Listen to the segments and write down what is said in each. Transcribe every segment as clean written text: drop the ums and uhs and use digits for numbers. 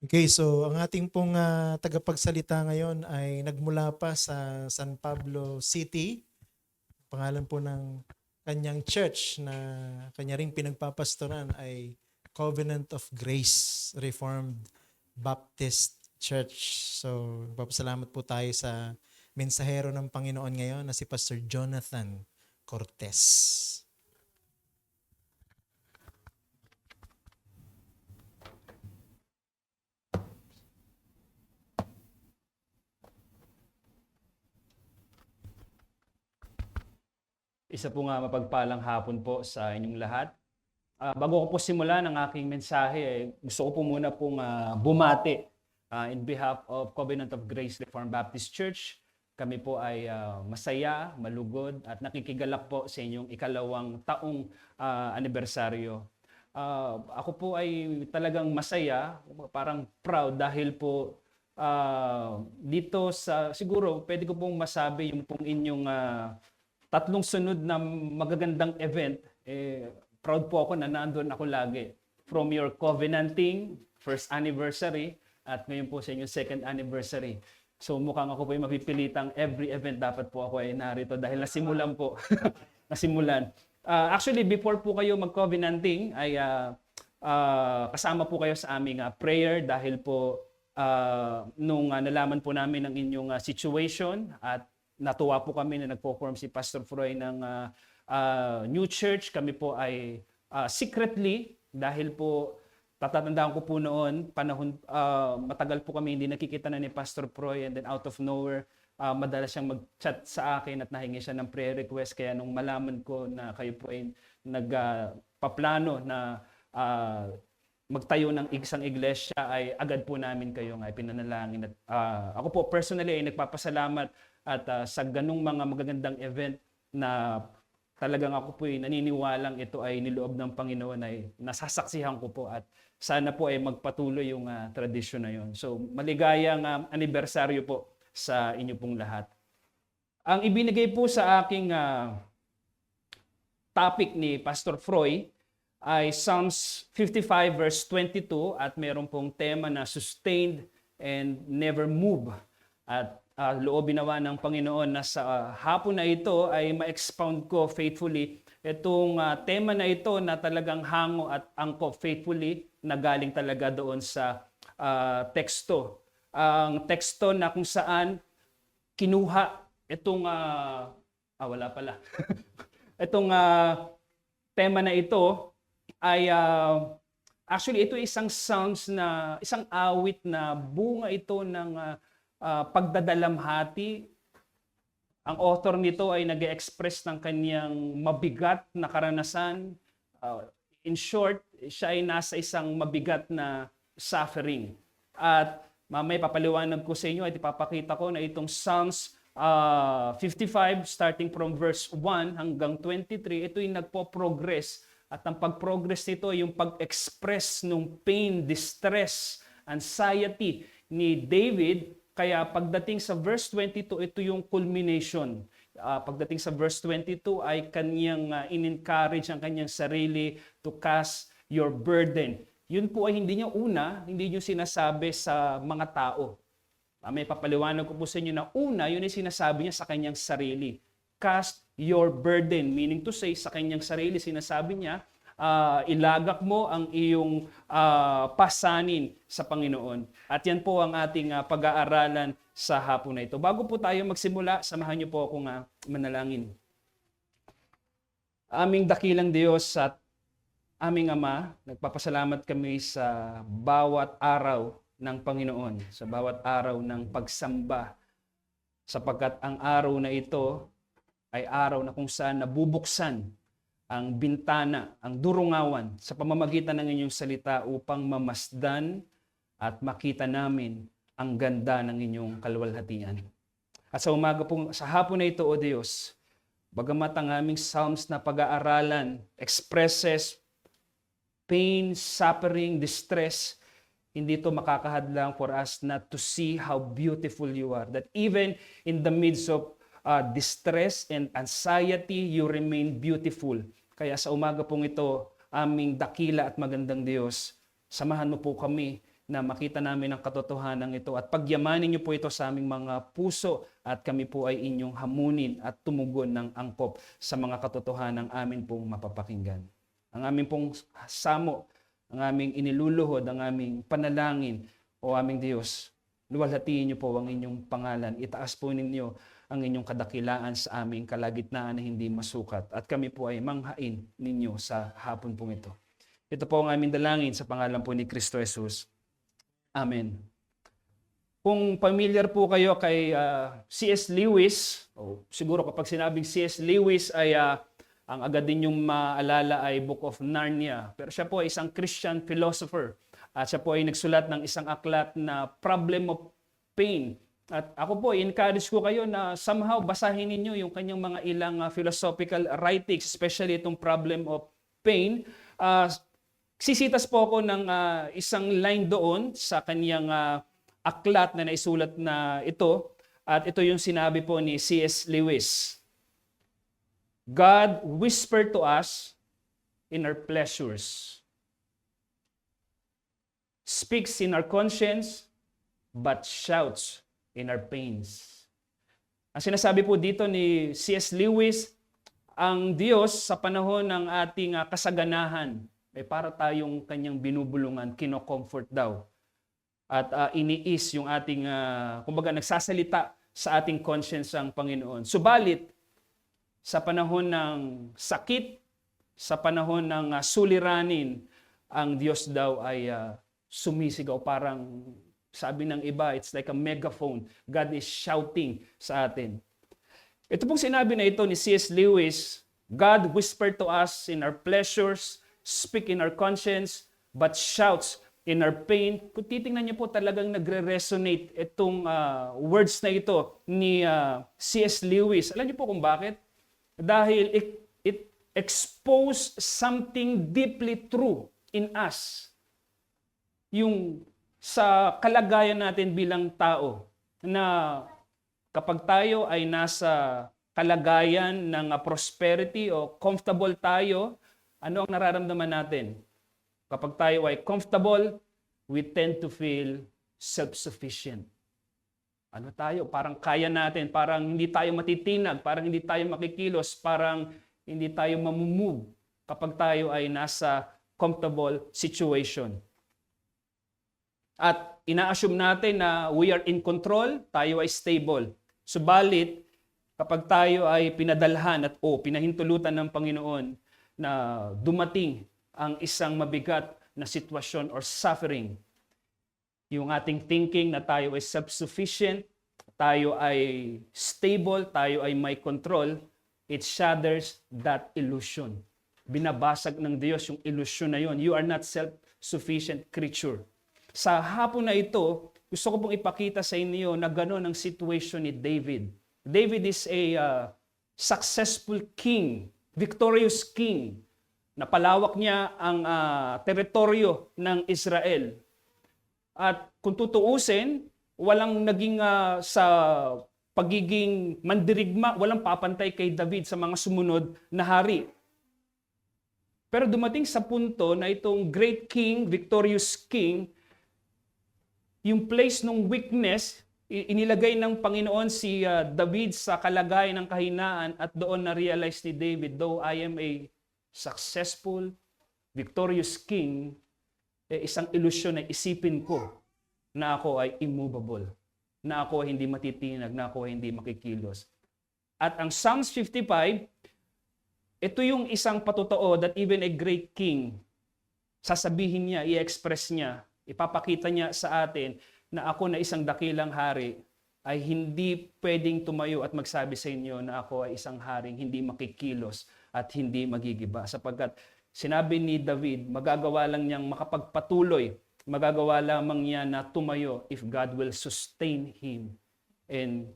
Okay, so ang ating pong tagapagsalita ngayon ay nagmula pa sa San Pablo City. Pangalan po ng kanyang church na kanya ring pinagpapastoran ay Covenant of Grace Reformed Baptist Church. So, papasalamat po tayo sa mensahero ng Panginoon ngayon na si Pastor Jonathan Cortez. Isa po nga mapagpalang hapon po sa inyong lahat. Bago ko po simulan ang aking mensahe, gusto ko po muna pong bumati in behalf of Covenant of Grace Reformed Baptist Church. Kami po ay masaya, malugod at nakikigalak po sa inyong ikalawang taong anibersaryo. Ako po ay talagang masaya, parang proud dahil po dito sa, siguro pwede ko pong masabi yung pong inyong tatlong sunod na magagandang event, proud po ako na nandun ako lagi. From your covenanting, first anniversary, at ngayon po sa inyong second anniversary. So mukhang ako po ay mapipilitang every event dapat po ako ay narito dahil nasimulan po. Nasimulan. Actually, before po kayo mag-covenanting, ay kasama po kayo sa aming prayer dahil po nung nalaman po namin ang inyong situation at natuwa po kami na nagpo-form si Pastor Froy ng new church. Kami po ay secretly, dahil po tatatandaan ko po noon, panahon, matagal po kami hindi nakikita na ni Pastor Froy, and then out of nowhere, madalas siyang mag-chat sa akin at nahingi siya ng prayer request. Kaya nung malaman ko na kayo po ay nagpaplano na magtayo ng isang iglesia, ay agad po namin kayo ay pinanalangin. At ako po personally ay nagpapasalamat at sa ganung mga magagandang event na talagang ako po ay naniniwalang ito ay niloob ng Panginoon, ay nasasaksihan ko po at sana po ay magpatuloy yung tradisyon na yon. So maligayang anibersaryo po sa inyo pong lahat. Ang ibinigay po sa aking topic ni Pastor Froy ay Psalms 55 verse 22 at meron pong tema na sustained and never move. At loobin nawa ng Panginoon na sa hapon na ito ay ma-expound ko faithfully itong tema na ito na talagang hango at angkop faithfully na galing talaga doon sa teksto. Ang teksto na kung saan kinuha itong wala pala. Itong tema na ito ay actually ito isang sounds na isang awit na bunga ito ng pagdadalamhati. Ang author nito ay nag-express ng kanyang mabigat na karanasan. In short, siya ay nasa isang mabigat na suffering. At mamaya papaliwanag ko sa inyo at ipapakita ko na itong Psalms 55 starting from verse 1 hanggang 23, ito yung nagpo-progress. At ang pag-progress nito ay yung pag-express ng pain, distress, anxiety ni David. Kaya pagdating sa verse 22, ito yung culmination. Pagdating sa verse 22 ay kanyang in-encourage ang kanyang sarili to cast your burden. Yun po ay hindi niya hindi niyo sinasabi sa mga tao. May papaliwanag ko po sa inyo na yun ay sinasabi niya sa kanyang sarili. Cast your burden, meaning to say, sa kanyang sarili, sinasabi niya, ilagak mo ang iyong pasanin sa Panginoon. At yan po ang ating pag-aaralan sa hapon na ito. Bago po tayo magsimula, samahan niyo po akong manalangin. Aming dakilang Diyos at aming Ama, nagpapasalamat kami sa bawat araw ng Panginoon, sa bawat araw ng pagsamba, sapagkat ang araw na ito ay araw na kung saan nabubuksan ang bintana, ang durungawan sa pamamagitan ng inyong salita upang mamasdan at makita namin ang ganda ng inyong kaluwalhatian. At sa umaga po, sa hapon na ito, O Diyos, bagamat ang aming Psalms na pag-aaralan expresses pain, suffering, distress, hindi ito makakahadlang for us not to see how beautiful you are. That even in the midst of distress and anxiety, you remain beautiful. Kaya sa umaga pong ito, aming dakila at magandang Diyos, samahan mo po kami na makita namin ang katotohanan ito at pagyamanin niyo po ito sa aming mga puso at kami po ay inyong hamunin at tumugon ng angkop sa mga katotohanan amin pong mapapakinggan. Ang aming pong samo, ang aming iniluluhod, ang aming panalangin, o aming Diyos, luwalhatiin niyo po ang inyong pangalan. Itaas po ninyo ang inyong kadakilaan sa aming kalagitnaan na hindi masukat at kami po ay manghain ninyo sa hapon pong ito. Ito po ang aming dalangin sa pangalan po ni Kristo Jesus. Amen. Kung familiar po kayo kay C.S. Lewis, o siguro kapag sinabing C.S. Lewis ay ang agad din yung maalala ay Book of Narnia. Pero siya po ay isang Christian philosopher at siya po ay nagsulat ng isang aklat na Problem of Pain. At ako po, encourage ko kayo na somehow basahin ninyo yung kanyang mga ilang philosophical writings, especially itong Problem of Pain. Sisitas po ako ng isang line doon sa kanyang aklat na naisulat na ito. At ito yung sinabi po ni C.S. Lewis. God whispered to us in our pleasures, speaks in our conscience, but shouts in our pains. Ang sinasabi po dito ni C.S. Lewis, ang Diyos sa panahon ng ating kasaganahan, ay para tayong kanyang binubulungan, kino-comfort daw. At iniis yung ating, kumbaga nagsasalita sa ating conscience ang Panginoon. Subalit, sa panahon ng sakit, sa panahon ng suliranin, ang Diyos daw ay sumisigaw. Parang sabi ng iba, it's like a megaphone. God is shouting sa atin. Ito pong sinabi na ito ni C.S. Lewis, God whispered to us in our pleasures, speak in our conscience, but shouts in our pain. Kung titingnan niyo po talagang nagre-resonate itong words na ito ni C.S. Lewis. Alam niyo po kung bakit? Dahil it exposed something deeply true in us. Yung sa kalagayan natin bilang tao na kapag tayo ay nasa kalagayan ng prosperity o comfortable tayo, ano ang nararamdaman natin? Kapag tayo ay comfortable, we tend to feel self-sufficient. Ano tayo? Parang kaya natin, parang hindi tayo matitinag, parang hindi tayo makikilos, parang hindi tayo mamumove kapag tayo ay nasa comfortable situation. At ina-assume natin na we are in control, tayo ay stable. Subalit, kapag tayo ay pinadalhan at pinahintulutan ng Panginoon na dumating ang isang mabigat na sitwasyon or suffering, yung ating thinking na tayo ay self-sufficient, tayo ay stable, tayo ay may control, it shatters that illusion. Binabasag ng Diyos yung illusion na yun. You are not self-sufficient creature. Sa hapon na ito, gusto ko pong ipakita sa inyo na gano'n ang situation ni David. David is a successful king, victorious king. Napalawak niya ang teritoryo ng Israel. At kung tutuusin, walang naging sa pagiging mandirigma, walang papantay kay David sa mga sumunod na hari. Pero dumating sa punto na itong great king, victorious king, yung place ng weakness, inilagay ng Panginoon si David sa kalagayan ng kahinaan at doon na-realize ni David, though I am a successful, victorious king, isang ilusyon na isipin ko na ako ay immovable, na ako ay hindi matitinag, na ako ay hindi makikilos. At ang Psalms 55, ito yung isang patotoo that even a great king, sasabihin niya, i-express niya, ipapakita niya sa atin na ako na isang dakilang hari ay hindi pwedeng tumayo at magsabi sa inyo na ako ay isang haring hindi makikilos at hindi magigiba. Sapagkat sinabi ni David, magagawa lang niyang makapagpatuloy, magagawa lamang niya na tumayo if God will sustain him. And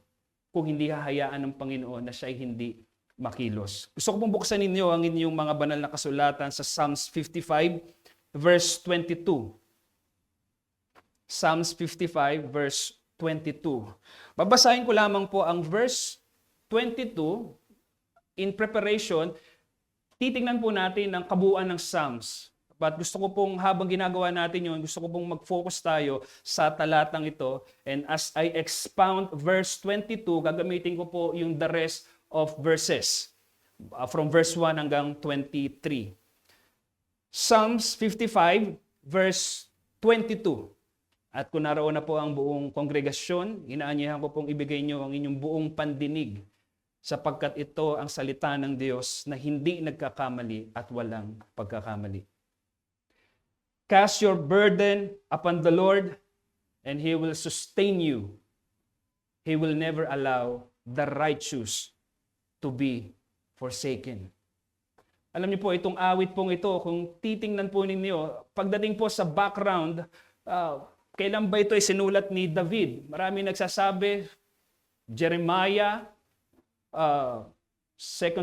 kung hindi hahayaan ng Panginoon na siya ay hindi makilos. Gusto ko pong buksan ninyo ang inyong mga banal na kasulatan sa Psalms 55, verse 22. Psalms 55, verse 22. Babasahin ko lamang po ang verse 22 in preparation. Titingnan po natin ang kabuuan ng Psalms. But gusto ko pong habang ginagawa natin yun, gusto ko pong mag-focus tayo sa talatang ito. And as I expound verse 22, gagamitin ko po yung the rest of verses. From verse 1 hanggang 23. Psalms 55, verse 22. At kung naroon na po ang buong kongregasyon, inaanyahan ko pong ibigay nyo ang inyong buong pandinig sapagkat ito ang salita ng Diyos na hindi nagkakamali at walang pagkakamali. Cast your burden upon the Lord, and He will sustain you. He will never allow the righteous to be forsaken. Alam niyo po, itong awit pong ito, kung titingnan po ninyo, pagdating po sa background, kailan ba ito ay sinulat ni David? Marami nagsasabi, Jeremiah, 2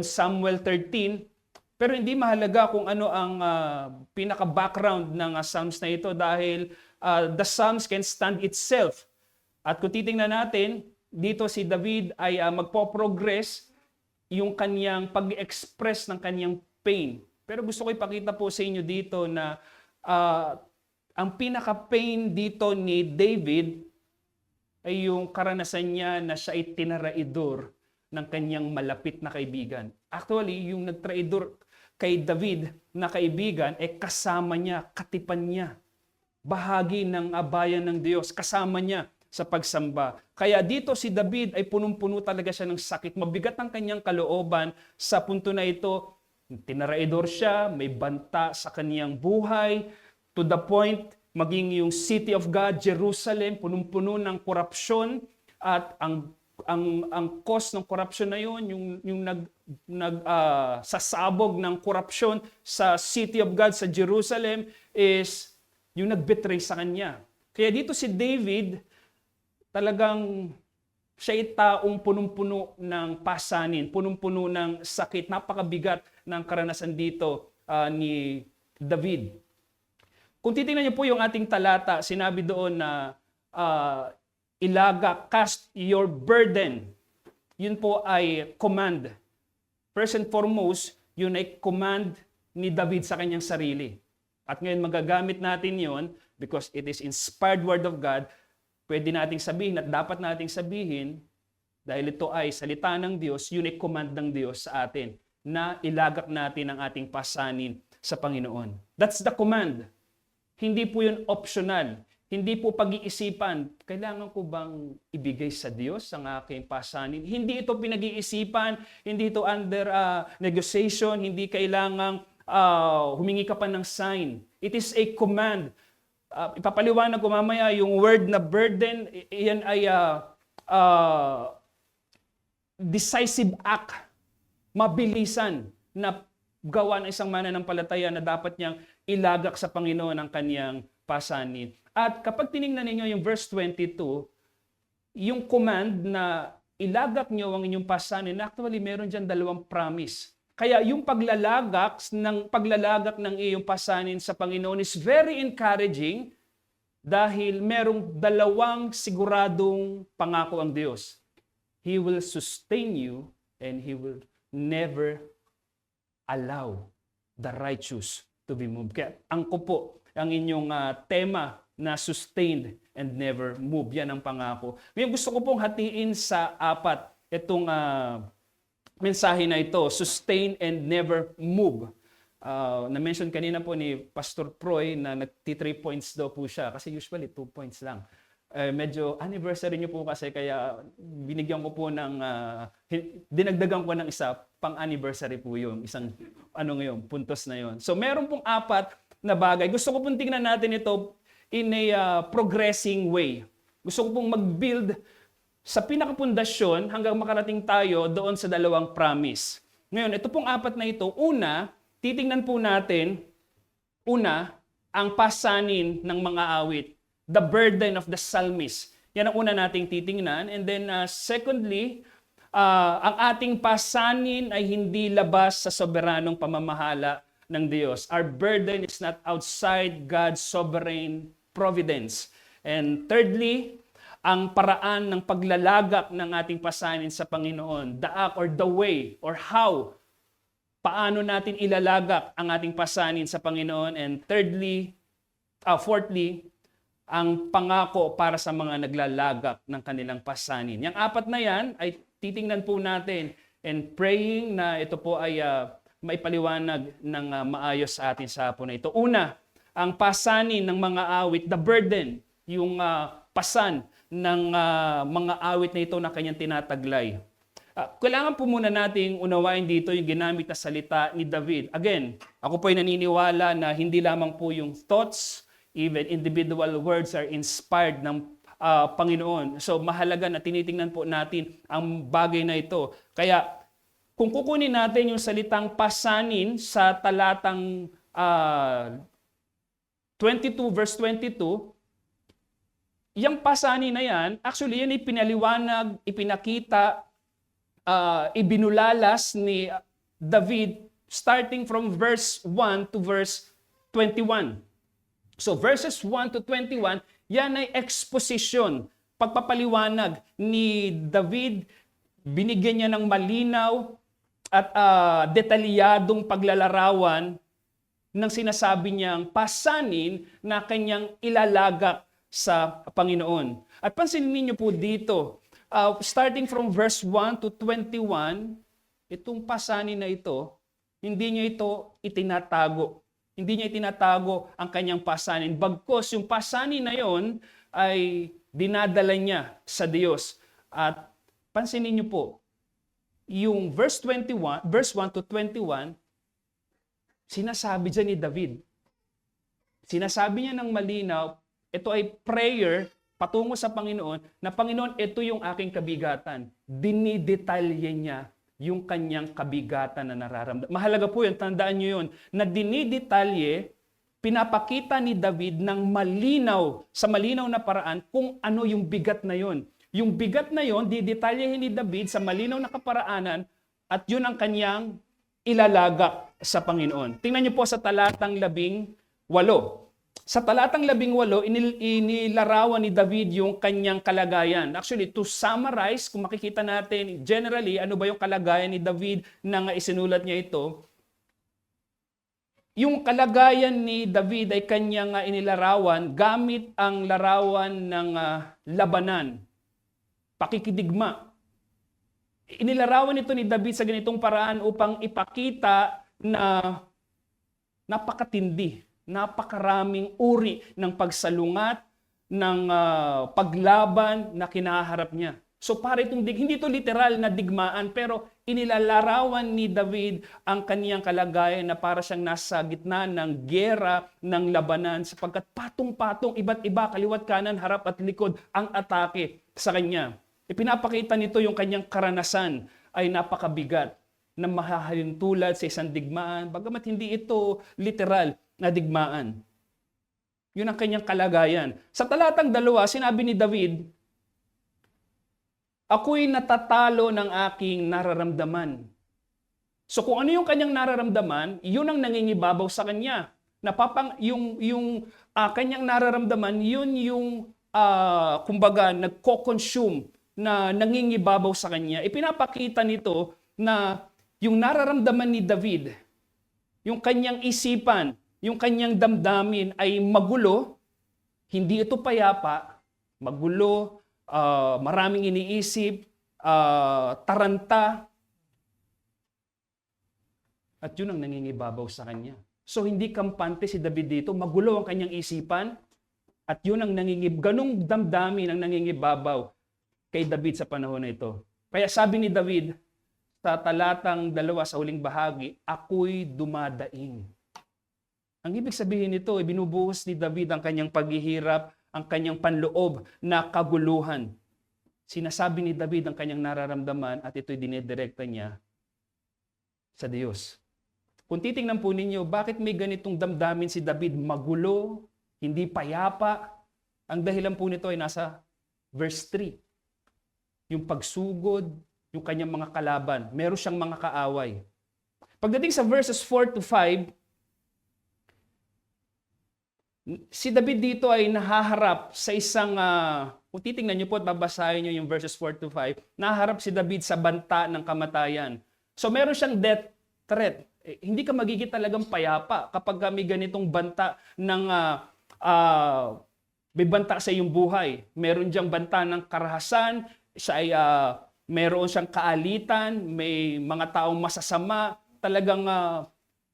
Samuel 13, pero hindi mahalaga kung ano ang pinaka-background ng Psalms na ito dahil the Psalms can stand itself. At kung titingnan natin, dito si David ay magpo-progress yung kanyang pag-express ng kanyang pain. Pero gusto ko ipakita po sa inyo dito na ang pinaka-pain dito ni David ay yung karanasan niya na siya ay tinaraidor ng kanyang malapit na kaibigan. Actually, yung nagtraidor kay David na kaibigan, kasama niya, katipan niya. Bahagi ng bayan ng Diyos, kasama niya sa pagsamba. Kaya dito si David ay punong-puno talaga siya ng sakit. Mabigat ang kanyang kalooban sa punto na ito. Tinaraidor siya, may banta sa kanyang buhay, to the point, maging yung city of God, Jerusalem, punong-puno ng korupsyon at ang cause ng korupsyon na yun, yung sasabog ng korupsyon sa city of God sa Jerusalem is yung nagbetray sa kanya. Kaya dito si David, talagang siya ay taong punong-puno ng pasanin, punong-puno ng sakit, napakabigat ng karanasan dito ni David. Kung titingnan niyo po yung ating talata, sinabi doon na ilaga, cast your burden. Yun po ay command. First and foremost, yun ay command ni David sa kanyang sarili. At ngayon magagamit natin yon because it is inspired word of God. Pwede nating sabihin at dapat nating sabihin dahil ito ay salita ng Diyos, yun ay command ng Diyos sa atin na ilagak natin ang ating pasanin sa Panginoon. That's the command. Hindi po yun optional. Hindi po pag-iisipan, kailangan ko bang ibigay sa Diyos ang aking pasanin? Hindi ito pinag-iisipan, hindi ito under negotiation, hindi kailangang humingi ka pa ng sign. It is a command. Ipapaliwanag ko mamaya yung word na burden, yan ay decisive act, mabilisan na gawa ng isang mananampalataya na dapat niyang ilagak sa Panginoon ang kaniyang pasanin. At kapag tinignan ninyo yung verse 22, yung command na ilagak nyo ang inyong pasanin, actually meron dyan dalawang promise. Kaya yung paglalagak ng iyong pasanin sa Panginoon is very encouraging dahil merong dalawang siguradong pangako ang Diyos. He will sustain you and He will never allow the righteous to be moved. Kaya angko po ang inyong tema na sustained and never move. Yan ang pangako. Ngayon gusto ko pong hatiin sa apat itong mensahe na ito, sustain and never move. Na-mention kanina po ni Pastor Proy na nagti 3 points daw po siya kasi usually 2 points lang. Medyo anniversary niyo po kasi kaya binigyan ko po ng dinagdagan ko ng isa pang anniversary po yung isang puntos na yon. So meron pong apat na bagay. Gusto ko pong tingnan natin ito in a progressing way. Gusto ko pong mag-build sa pinakapundasyon hanggang makarating tayo doon sa dalawang promise. Ngayon, ito pong apat na ito. Una, titingnan po natin, ang pasanin ng mga awit. The burden of the psalmist. Yan ang una nating titingnan. And then secondly, ang ating pasanin ay hindi labas sa soberanong pamamahala ng Diyos. Our burden is not outside God's sovereign providence. And thirdly, ang paraan ng paglalagak ng ating pasanin sa Panginoon, the act or the way or how paano natin ilalagak ang ating pasanin sa Panginoon. And fourthly, ang pangako para sa mga naglalagak ng kanilang pasanin. Yung apat na yan ay titingnan po natin and praying na ito po ay maipaliwanag ng maayos sa atin sa hapon na ito. Una, ang pasanin ng mga awit, the burden, yung pasan ng mga awit na ito na kanyang tinataglay. Kailangan po muna nating unawain dito yung ginamit na salita ni David. Again, ako po ay naniniwala na hindi lamang po yung thoughts, even individual words are inspired ng Panginoon. So mahalaga na tinitingnan po natin ang bagay na ito. Kaya kung kukunin natin yung salitang pasanin sa talatang 22 verse 22, yung pasanin na yan, actually yan ipinaliwanag, ipinakita, ibinulalas ni David starting from verse 1 to verse 21. So verses 1 to 21, yan ay exposition, pagpapaliwanag ni David, binigyan niya ng malinaw at detalyadong paglalarawan ng sinasabi niyang pasanin na kanyang ilalagak sa Panginoon. At pansinin niyo po dito, starting from verse 1 to 21, itong pasanin na ito, hindi niya ito itinatago. Hindi niya itinatago ang kanyang pasanin. Bagkos yung pasanin na yon ay dinadala niya sa Diyos. At pansinin niyo po, yung verse 1 to 21, sinasabi dyan ni David. Sinasabi niya ng malinaw, ito ay prayer patungo sa Panginoon, na Panginoon, ito yung aking kabigatan. Dinidetalye niya yung kanyang kabigatan na nararamdaman. Mahalaga po yun, tandaan niyo yun, na dinidetalye, pinapakita ni David ng malinaw, sa malinaw na paraan, kung ano yung bigat na yun. Yung bigat na yon, didetalyehin ni David sa malinaw na kaparaanan at yun ang kanyang ilalagak sa Panginoon. Tingnan niyo po sa talatang 18. Sa talatang 18, inilarawan ni David yung kanyang kalagayan. Actually, to summarize, kung makikita natin generally, ano ba yung kalagayan ni David na isinulat niya ito, yung kalagayan ni David ay kanyang inilarawan gamit ang larawan ng labanan, pakikidigma. Inilarawan ito ni David sa ganitong paraan upang ipakita na napakatindi, napakaraming uri ng pagsalungat, ng paglaban na kinaharap niya. So para itong hindi ito literal na digmaan, pero inilalarawan ni David ang kaniyang kalagayan na para siyang nasa gitna ng giyera, ng labanan, sapagkat patong-patong, iba't iba, kaliwat kanan, harap at likod ang atake sa kanya. Ipinapakita nito yung kanyang karanasan ay napakabigat na mahahalintulad sa isang digmaan, bagamat hindi ito literal na digmaan. Yun ang kanyang kalagayan. Sa talatang 2, sinabi ni David, ako'y natatalo ng aking nararamdaman. So kung ano yung kanyang nararamdaman, yun ang nangingibabaw sa kanya. Yung kanyang nararamdaman, yun yung kumbaga nagko-consume na nangingibabaw sa kanya. Ipinapakita nito na yung nararamdaman ni David, yung kanyang isipan, yung kanyang damdamin ay magulo, hindi ito payapa, magulo, maraming iniisip, taranta, at yun ang nangingibabaw sa kanya. So hindi kampante si David dito, magulo ang kanyang isipan, at yun ang ganong damdamin ang nangingibabaw kay David sa panahon na ito. Kaya sabi ni David sa talatang 2 sa huling bahagi, ako'y dumadaing. Ang ibig sabihin nito, binubuhos ni David ang kanyang paghihirap, ang kanyang panloob na kaguluhan. Sinasabi ni David ang kanyang nararamdaman at ito'y dinedirekta niya sa Diyos. Kung titingnan po ninyo, bakit may ganitong damdamin si David? Magulo, hindi payapa. Ang dahilan po nito ay nasa verse 3. Yung pagsugod, yung kanyang mga kalaban. Meron siyang mga kaaway. Pagdating sa verses 4 to 5, si David dito ay nahaharap sa isang, kung titingnan niyo po at babasahin niyo yung verses 4 to 5, nahaharap si David sa banta ng kamatayan. So meron siyang death threat. hindi ka magiging talagang payapa kapag may ganitong banta ng may banta sa iyong buhay. Meron diyang banta ng karahasan, siya ay meron siyang kaalitan, may mga taong masasama, talagang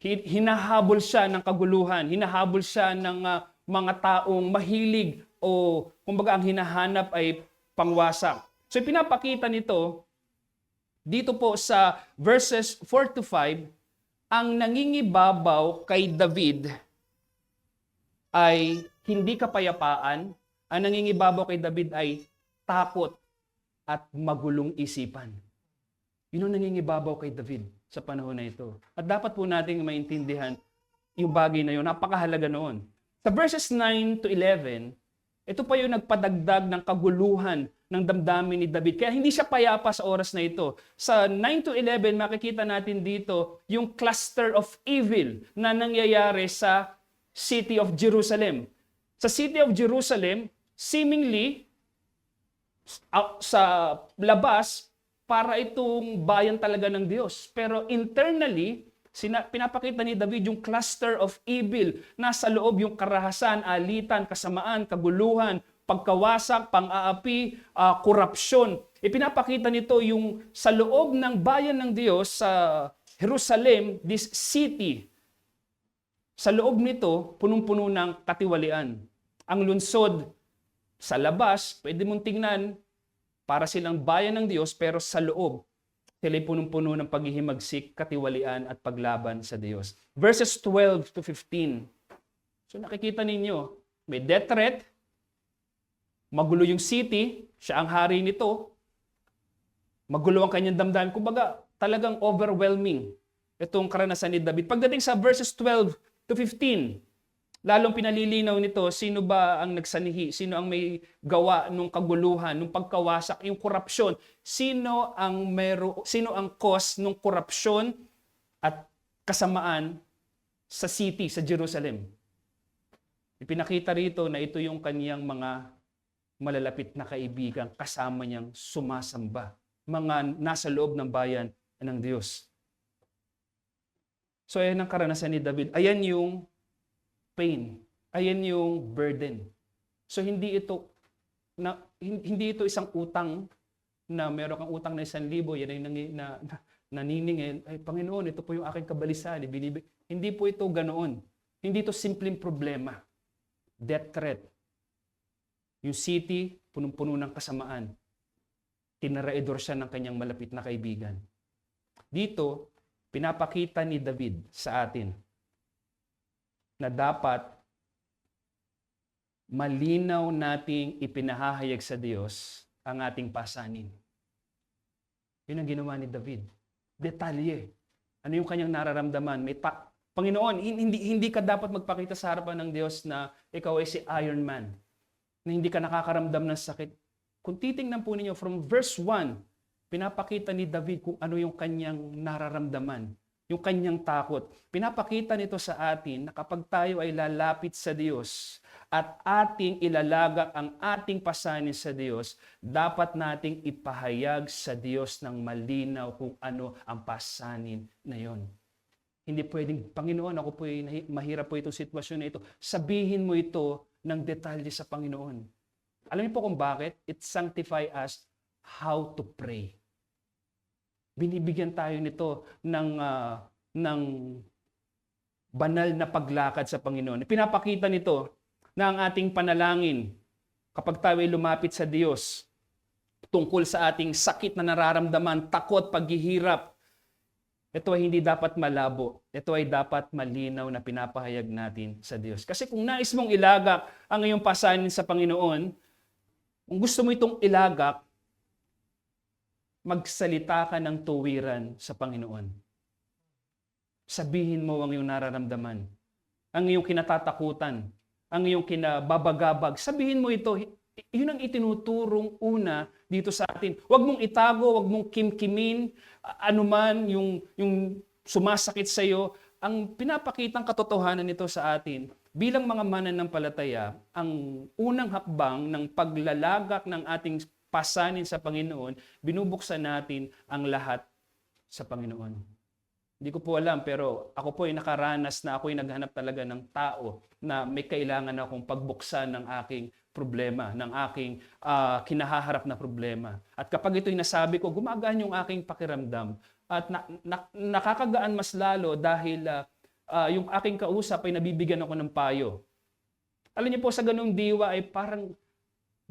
hinahabol siya ng kaguluhan, hinahabol siya ng mga taong mahilig o kumbaga ang hinahanap ay pangwasak. So pinapakita nito dito po sa verses 4 to 5, ang nangingibabaw kay David ay hindi kapayapaan, ang nangingibabaw kay David ay takot at magulong isipan. Yun ang nangingibabaw kay David sa panahon na ito. At dapat po nating maintindihan yung bagay na yun. Napakahalaga noon. Sa verses 9 to 11, ito pa yung nagpadagdag ng kaguluhan ng damdamin ni David. Kaya hindi siya payapa sa oras na ito. Sa 9 to 11, makikita natin dito yung cluster of evil na nangyayari sa city of Jerusalem. Sa city of Jerusalem, seemingly, sa labas, para itong bayan talaga ng Diyos. Pero internally, pinapakita ni David yung cluster of evil. Nasa loob yung karahasan, alitan, kasamaan, kaguluhan, pagkawasak, pang-aapi, korupsyon. Ipinapakita nito yung sa loob ng bayan ng Diyos sa Jerusalem, this city. Sa loob nito, punong-puno ng katiwalian. Ang lungsod sa labas, pwede mong tingnan, para silang bayan ng Diyos, pero sa loob, sila'y punong-puno ng paghihimagsik, katiwalian at paglaban sa Diyos. Verses 12 to 15. So nakikita ninyo, may death threat, magulo yung city, siya ang hari nito, magulo ang kanyang damdamin. Kumbaga, talagang overwhelming itong karanasan ni David. Pagdating sa verses 12 to 15, lalong pinalilinaw nito, sino ba ang nagsanihi? Sino ang may gawa nung kaguluhan, nung pagkawasak, yung korupsyon? Sino ang cause nung korupsyon at kasamaan sa city, sa Jerusalem? Ipinakita rito na ito yung kaniyang mga malalapit na kaibigan, kasama niyang sumasamba, mga nasa loob ng bayan ng Diyos. So ayan ang karanasan ni David. Ayan yung pain. Ayan yung burden. So hindi ito isang utang na meron kang utang na 1,000, yan ay naniningil. Ay Panginoon, ito po yung aking kabalisan. Hindi po ito ganoon. Hindi ito simpleng problema. Death threat. Yung city, punong-puno ng kasamaan. Tinaraidor siya ng kanyang malapit na kaibigan. Dito, pinapakita ni David sa atin na dapat malinaw nating ipinahahayag sa Diyos ang ating pasanin. Yun ang ginawa ni David. Detalye. Ano yung kanyang nararamdaman? Panginoon, hindi ka dapat magpakita sa harapan ng Diyos na ikaw ay si Iron Man, na hindi ka nakakaramdam ng sakit. Kung titingnan po ninyo from verse 1, pinapakita ni David kung ano yung kanyang nararamdaman. Yung kanyang takot. Pinapakita nito sa atin na kapag tayo ay lalapit sa Diyos at ating ilalagak ang ating pasanin sa Diyos, dapat nating ipahayag sa Diyos ng malinaw kung ano ang pasanin na yon. Hindi pwedeng, Panginoon, ako po mahirap po itong sitwasyon na ito. Sabihin mo ito ng detalye sa Panginoon. Alam niyo po kung bakit? It sanctify us how to pray. Binibigyan tayo nito ng banal na paglakad sa Panginoon. Pinapakita nito na ang ating panalangin kapag tayo ay lumapit sa Diyos tungkol sa ating sakit na nararamdaman, takot, paghihirap, ito ay hindi dapat malabo. Ito ay dapat malinaw na pinapahayag natin sa Diyos. Kasi kung nais mong ilagak ang iyong pasanin sa Panginoon, kung gusto mo itong ilagak, magsalita ka ng tuwiran sa Panginoon. Sabihin mo ang iyong nararamdaman, ang iyong kinatatakutan, ang iyong kinababagabag. Sabihin mo ito, yun ang itinuturong una dito sa atin. Huwag mong itago, huwag mong kimkimin, anuman yung sumasakit sa iyo. Ang pinapakitang katotohanan nito sa atin, bilang mga mananampalataya, ang unang hakbang ng paglalagak ng ating pasanin sa Panginoon, binubuksan natin ang lahat sa Panginoon. Hindi ko po alam, pero ako po ay nakaranas na ako'y naghanap talaga ng tao na may kailangan akong pagbuksan ng aking problema, ng aking kinahaharap na problema. At kapag ito'y nasabi ko, gumagaan yung aking pakiramdam. At nakakagaan mas lalo dahil yung aking kausap ay nabibigyan ako ng payo. Alam niyo po, sa ganung diwa ay parang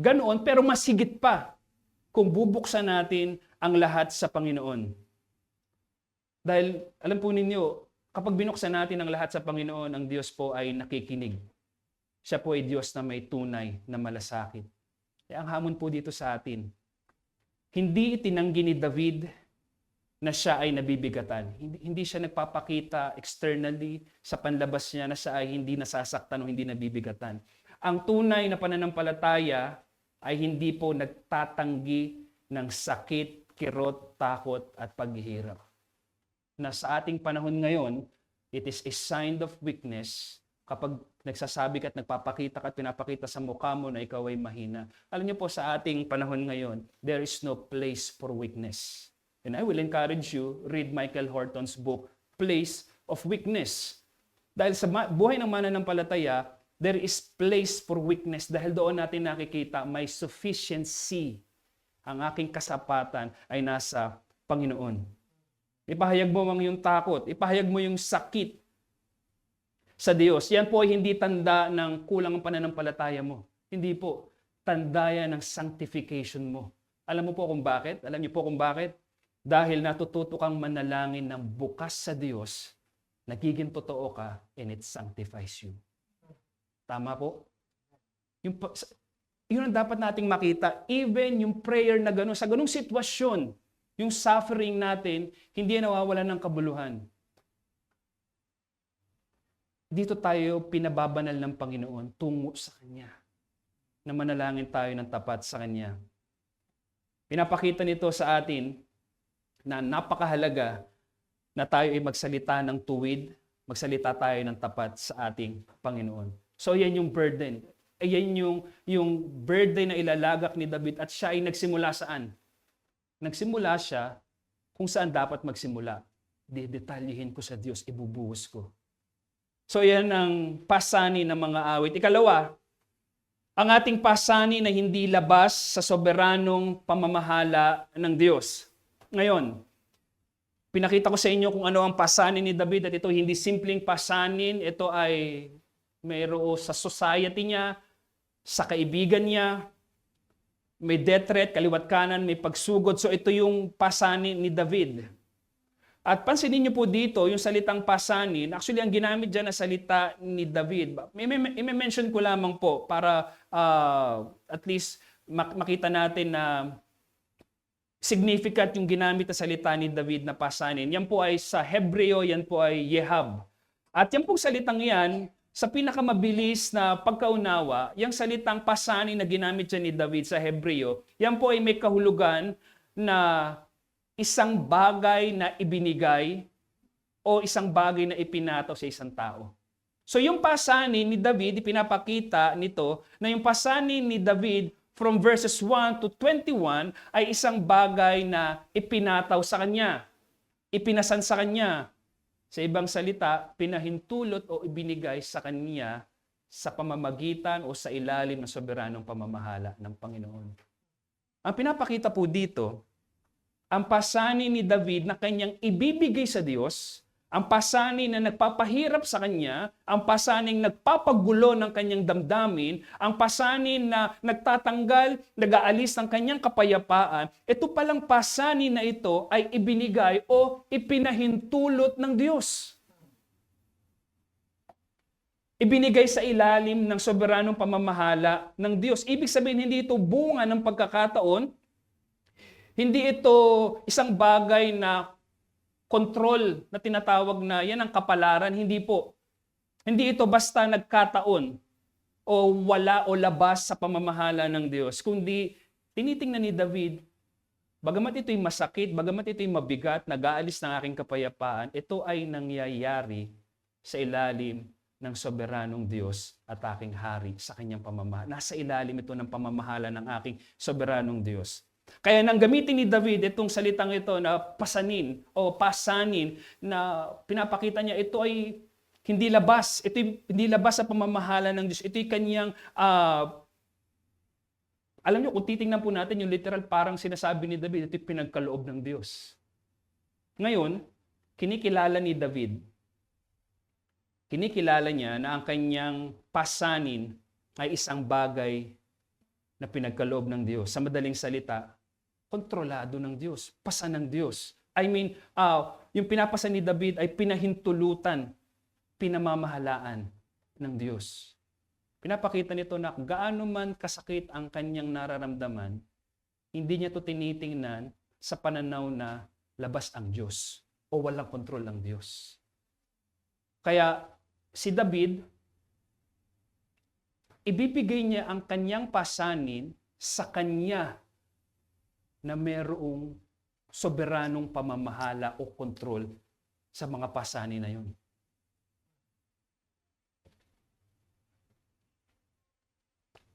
ganoon, pero mas higit pa kung bubuksan natin ang lahat sa Panginoon. Dahil alam po ninyo, kapag binuksan natin ang lahat sa Panginoon, ang Diyos po ay nakikinig. Siya po ay Diyos na may tunay na malasakit. Kaya ang hamon po dito sa atin, hindi itinanggi ni David na siya ay nabibigatan. Hindi siya nagpapakita externally sa panlabas niya na siya ay hindi nasasaktan o hindi nabibigatan. Ang tunay na pananampalataya ay hindi po nagtatanggi ng sakit, kirot, takot at paghihirap. Na sa ating panahon ngayon, it is a sign of weakness kapag nagsasabi ka at nagpapakita ka at pinapakita sa mukha mo na ikaw ay mahina. Alam niyo po, sa ating panahon ngayon, there is no place for weakness. And I will encourage you, read Michael Horton's book, Place of Weakness. Dahil sa buhay ng mananampalataya, there is place for weakness dahil doon natin nakikita may sufficiency. Ang aking kasapatan ay nasa Panginoon. Ipahayag mo ang iyong takot, ipahayag mo yung sakit sa Diyos. Yan po ay hindi tanda ng kulang ang pananampalataya mo. Hindi po. Tanda yan ng sanctification mo. Alam mo po kung bakit? Alam niyo po kung bakit? Dahil natututo kang manalangin ng bukas sa Diyos, nagiging totoo ka, and it sanctifies you. Tama po? Yun ang dapat nating makita. Even yung prayer na gano'n, sa gano'ng sitwasyon, yung suffering natin, hindi nawawalan ng kabuluhan. Dito tayo pinababanal ng Panginoon tungo sa Kanya. Na manalangin tayo ng tapat sa Kanya. Pinapakita nito sa atin na napakahalaga na tayo ay magsalita ng tuwid, magsalita tayo ng tapat sa ating Panginoon. So yan yung burden. Yan yung burden na ilalagak ni David at siya ay nagsimula saan? Nagsimula siya kung saan dapat magsimula. Detalyihin ko sa Diyos, ibubuhos ko. So yan ang pasani ng mga awit. Ikalawa, ang ating pasani na hindi labas sa soberanong pamamahala ng Diyos. Ngayon, pinakita ko sa inyo kung ano ang pasanin ni David at ito hindi simpleng pasanin, ito ay mayroon sa society niya, sa kaibigan niya, may death threat, kaliwat kanan, may pagsugod. So ito yung pasanin ni David. At pansinin niyo po dito, yung salitang pasanin, actually ang ginamit dyan na salita ni David. I-mention ko lamang po para at least makita natin na significant yung ginamit na salita ni David na pasanin. Yan po ay sa Hebreo, yan po ay Yehab. At yan pong salitang yan, sa pinakamabilis na pagkaunawa, yung salitang pasanin na ginamit dyan ni David sa Hebreo, yan po ay may kahulugan na isang bagay na ibinigay o isang bagay na ipinataw sa isang tao. So yung pasanin ni David, ipinapakita nito na yung pasanin ni David from verses 1 to 21 ay isang bagay na ipinataw sa kanya, ipinasan sa kanya. Sa ibang salita, pinahintulot o ibinigay sa kanya sa pamamagitan o sa ilalim ng soberanong pamamahala ng Panginoon. Ang pinapakita po dito, ang pasanin ni David na kanyang ibibigay sa Diyos, ang pasanin na nagpapahirap sa kanya, ang pasaning nagpapagulo ng kanyang damdamin, ang pasanin na nagtatanggal, nag-aalis ng kanyang kapayapaan, ito palang pasanin na ito ay ibinigay o ipinahintulot ng Diyos. Ibinigay sa ilalim ng soberanong pamamahala ng Diyos. Ibig sabihin, hindi ito bunga ng pagkakataon, hindi ito isang bagay na control na tinatawag na yan ang kapalaran, hindi po. Hindi ito basta nagkataon o wala o labas sa pamamahala ng Diyos, kundi tinitingnan ni David, bagamat ito'y masakit, bagamat ito'y mabigat, nag-aalis ng aking kapayapaan, ito ay nangyayari sa ilalim ng soberanong Diyos at aking hari sa kanyang pamamahala. Nasa ilalim ito ng pamamahala ng aking soberanong Diyos. Kaya nang gamitin ni David itong salitang ito na pasanin o pasanin, na pinapakita niya ito ay hindi labas. Ito hindi labas sa pamamahala ng Diyos. Ito kanyang, alam niyo, kung titingnan po natin yung literal, parang sinasabi ni David, ito pinagkaloob ng Diyos. Ngayon, kinikilala ni David, kinikilala niya na ang kanyang pasanin ay isang bagay na pinagkaloob ng Diyos. Sa madaling salita, kontrolado ng Diyos, pasan ng Diyos. I mean, yung pinapasan ni David ay pinahintulutan, pinamamahalaan ng Diyos. Pinapakita nito na gaano man kasakit ang kanyang nararamdaman, hindi niya ito tinitingnan sa pananaw na labas ang Diyos o walang kontrol ang Diyos. Kaya si David, ibibigay niya ang kanyang pasanin sa kanya na mayroong soberanong pamamahala o kontrol sa mga pasanin na yun.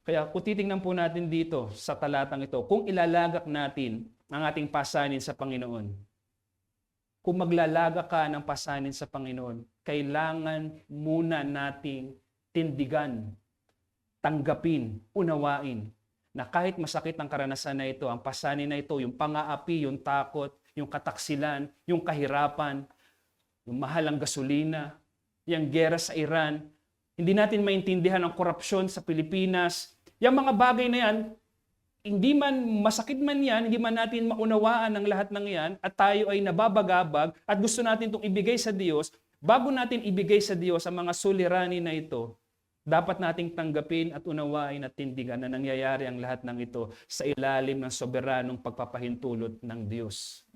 Kaya kung titingnan po natin dito sa talatang ito, kung ilalagak natin ang ating pasanin sa Panginoon, kung maglalagak ka ng pasanin sa Panginoon, kailangan muna nating tindigan, tanggapin, unawain, na kahit masakit ang karanasan na ito, ang pasanin na ito, yung pang-aapi, yung takot, yung kataksilan, yung kahirapan, yung mahal ang gasolina, yung gera sa Iran, hindi natin maintindihan ang korupsyon sa Pilipinas. Yung mga bagay na yan, hindi man masakit man yan, hindi man natin maunawaan ang lahat ng yan, at tayo ay nababagabag at gusto natin itong ibigay sa Diyos, bago natin ibigay sa Diyos ang mga suliranin na ito, dapat nating tanggapin at unawain at tindigan na nangyayari ang lahat ng ito sa ilalim ng soberanong pagpapahintulot ng Diyos.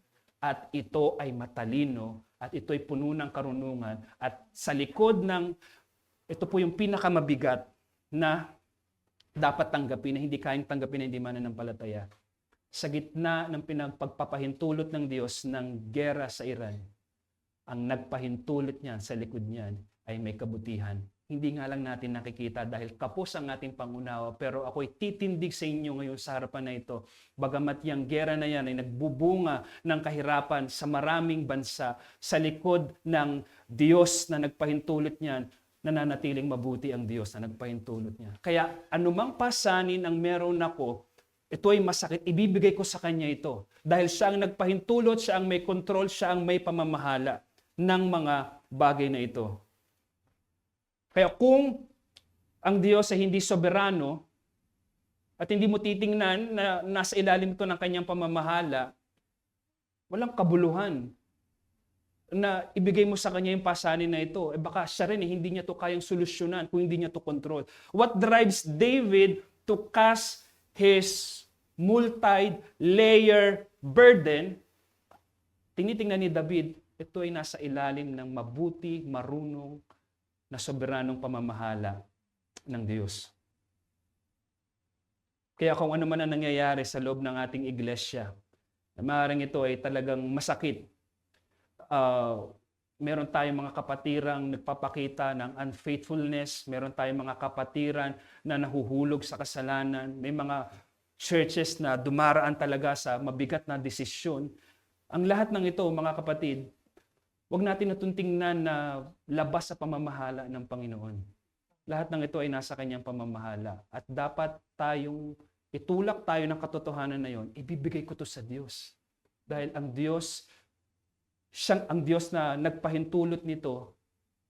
At ito ay matalino, at ito ay puno ng karunungan, at sa likod ng, ito po yung pinakamabigat na dapat tanggapin, na hindi kayang tanggapin na hindi mananampalataya. Sa gitna ng pinagpagpapahintulot ng Diyos ng gera sa Iran, ang nagpahintulot niyan sa likod niyan ay may kabutihan. Hindi nga lang natin nakikita dahil kapos ang ating pangunawa, pero ako'y titindig sa inyo ngayon sa harapan na ito. Bagamat yung gera na yan ay nagbubunga ng kahirapan sa maraming bansa, sa likod ng Diyos na nagpahintulot niyan, nananatiling mabuti ang Diyos na nagpahintulot niya. Kaya anumang pasanin ang meron ako, ito ay masakit, ibibigay ko sa Kanya ito. Dahil siya ang nagpahintulot, siya ang may kontrol, siya ang may pamamahala ng mga bagay na ito. Kaya kung ang Diyos ay hindi soberano at hindi mo titingnan na nasa ilalim ito ng Kanyang pamamahala, walang kabuluhan na ibigay mo sa kanya yung pasanin na ito. Baka siya rin, hindi niya to kayang solusyonan kung hindi niya to control. What drives David to cast his multi-layer burden, tinitingnan ni David, ito ay nasa ilalim ng mabuti, marunong, na soberanong pamamahala ng Diyos. Kaya kung ano man ang nangyayari sa loob ng ating iglesia, maaaring ito ay talagang masakit. Meron tayong mga kapatirang nagpapakita ng unfaithfulness, meron tayong mga kapatiran na nahuhulog sa kasalanan, may mga churches na dumaraan talaga sa mabigat na desisyon. Ang lahat ng ito, mga kapatid, huwag natin natuntingnan na labas sa pamamahala ng Panginoon. Lahat ng ito ay nasa Kanyang pamamahala. At dapat tayong itulak tayo ng katotohanan na yon, ibibigay ko to sa Diyos. Dahil ang Diyos, siyang ang Diyos na nagpahintulot nito,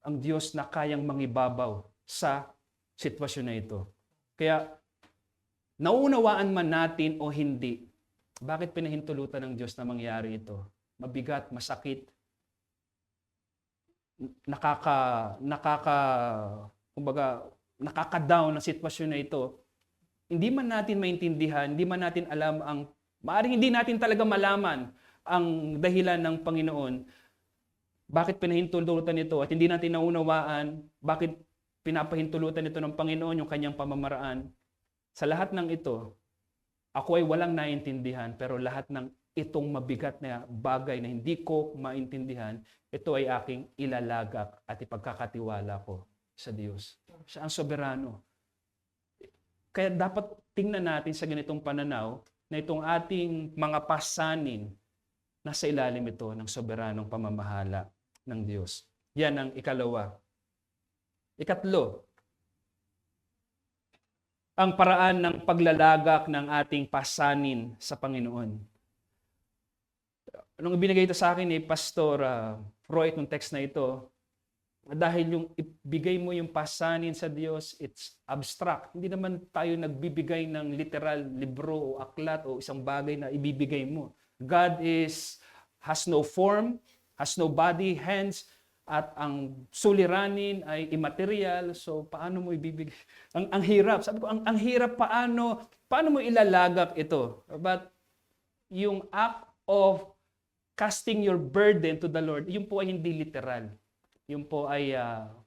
ang Diyos na kayang mangibabaw sa sitwasyon na ito. Kaya, naunawaan man natin o hindi, bakit pinahintulutan ng Diyos na mangyari ito? Mabigat, masakit, nakaka-down ang sitwasyon na ito. Hindi man natin maintindihan, hindi man natin alam maaring hindi natin talaga malaman ang dahilan ng Panginoon, bakit pinahintulutan ito, at hindi natin naunawaan bakit pinapahintulutan ito ng Panginoon yung Kanyang pamamaraan. Sa lahat ng ito, ako ay walang naintindihan, pero lahat ng itong mabigat na bagay na hindi ko maintindihan, ito ay aking ilalagak at ipagkakatiwala ko sa Diyos. Siya ang soberano. Kaya dapat tingnan natin sa ganitong pananaw na itong ating mga pasanin, nasa ilalim ito ng soberanong pamamahala ng Diyos. Yan ang ikalawa. Ikatlo, ang paraan ng paglalagak ng ating pasanin sa Panginoon. Nung ibinigay ito sa akin ni Pastor Roy, itong text na ito, dahil yung ibigay mo yung pasanin sa Diyos, it's abstract. Hindi naman tayo nagbibigay ng literal libro o aklat o isang bagay na ibibigay mo. God has no form, has no body, hands, at ang suliranin ay immaterial. So paano mo ibibigay? Ang hirap. Sabi ko, ang hirap paano mo ilalagak ito? But yung act of casting your burden to the Lord, yun po ay hindi literal. Yun po ay,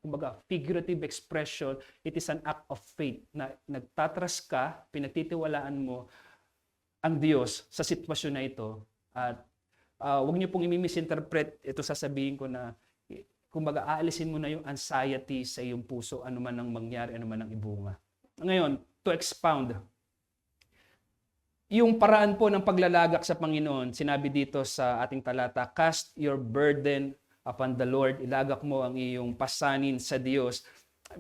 kumbaga, figurative expression. It is an act of faith na nagtatras ka, pinagtitiwalaan mo ang Diyos sa sitwasyon na ito. At huwag niyo pong i-misinterpret ito, sasabihin ko na, kumbaga, aalisin mo na yung anxiety sa iyong puso, ano man ang mangyari, ano man ang ibunga. Ngayon, to expound, yung paraan po ng paglalagak sa Panginoon, sinabi dito sa ating talata, cast your burden upon the Lord, ilagak mo ang iyong pasanin sa Diyos.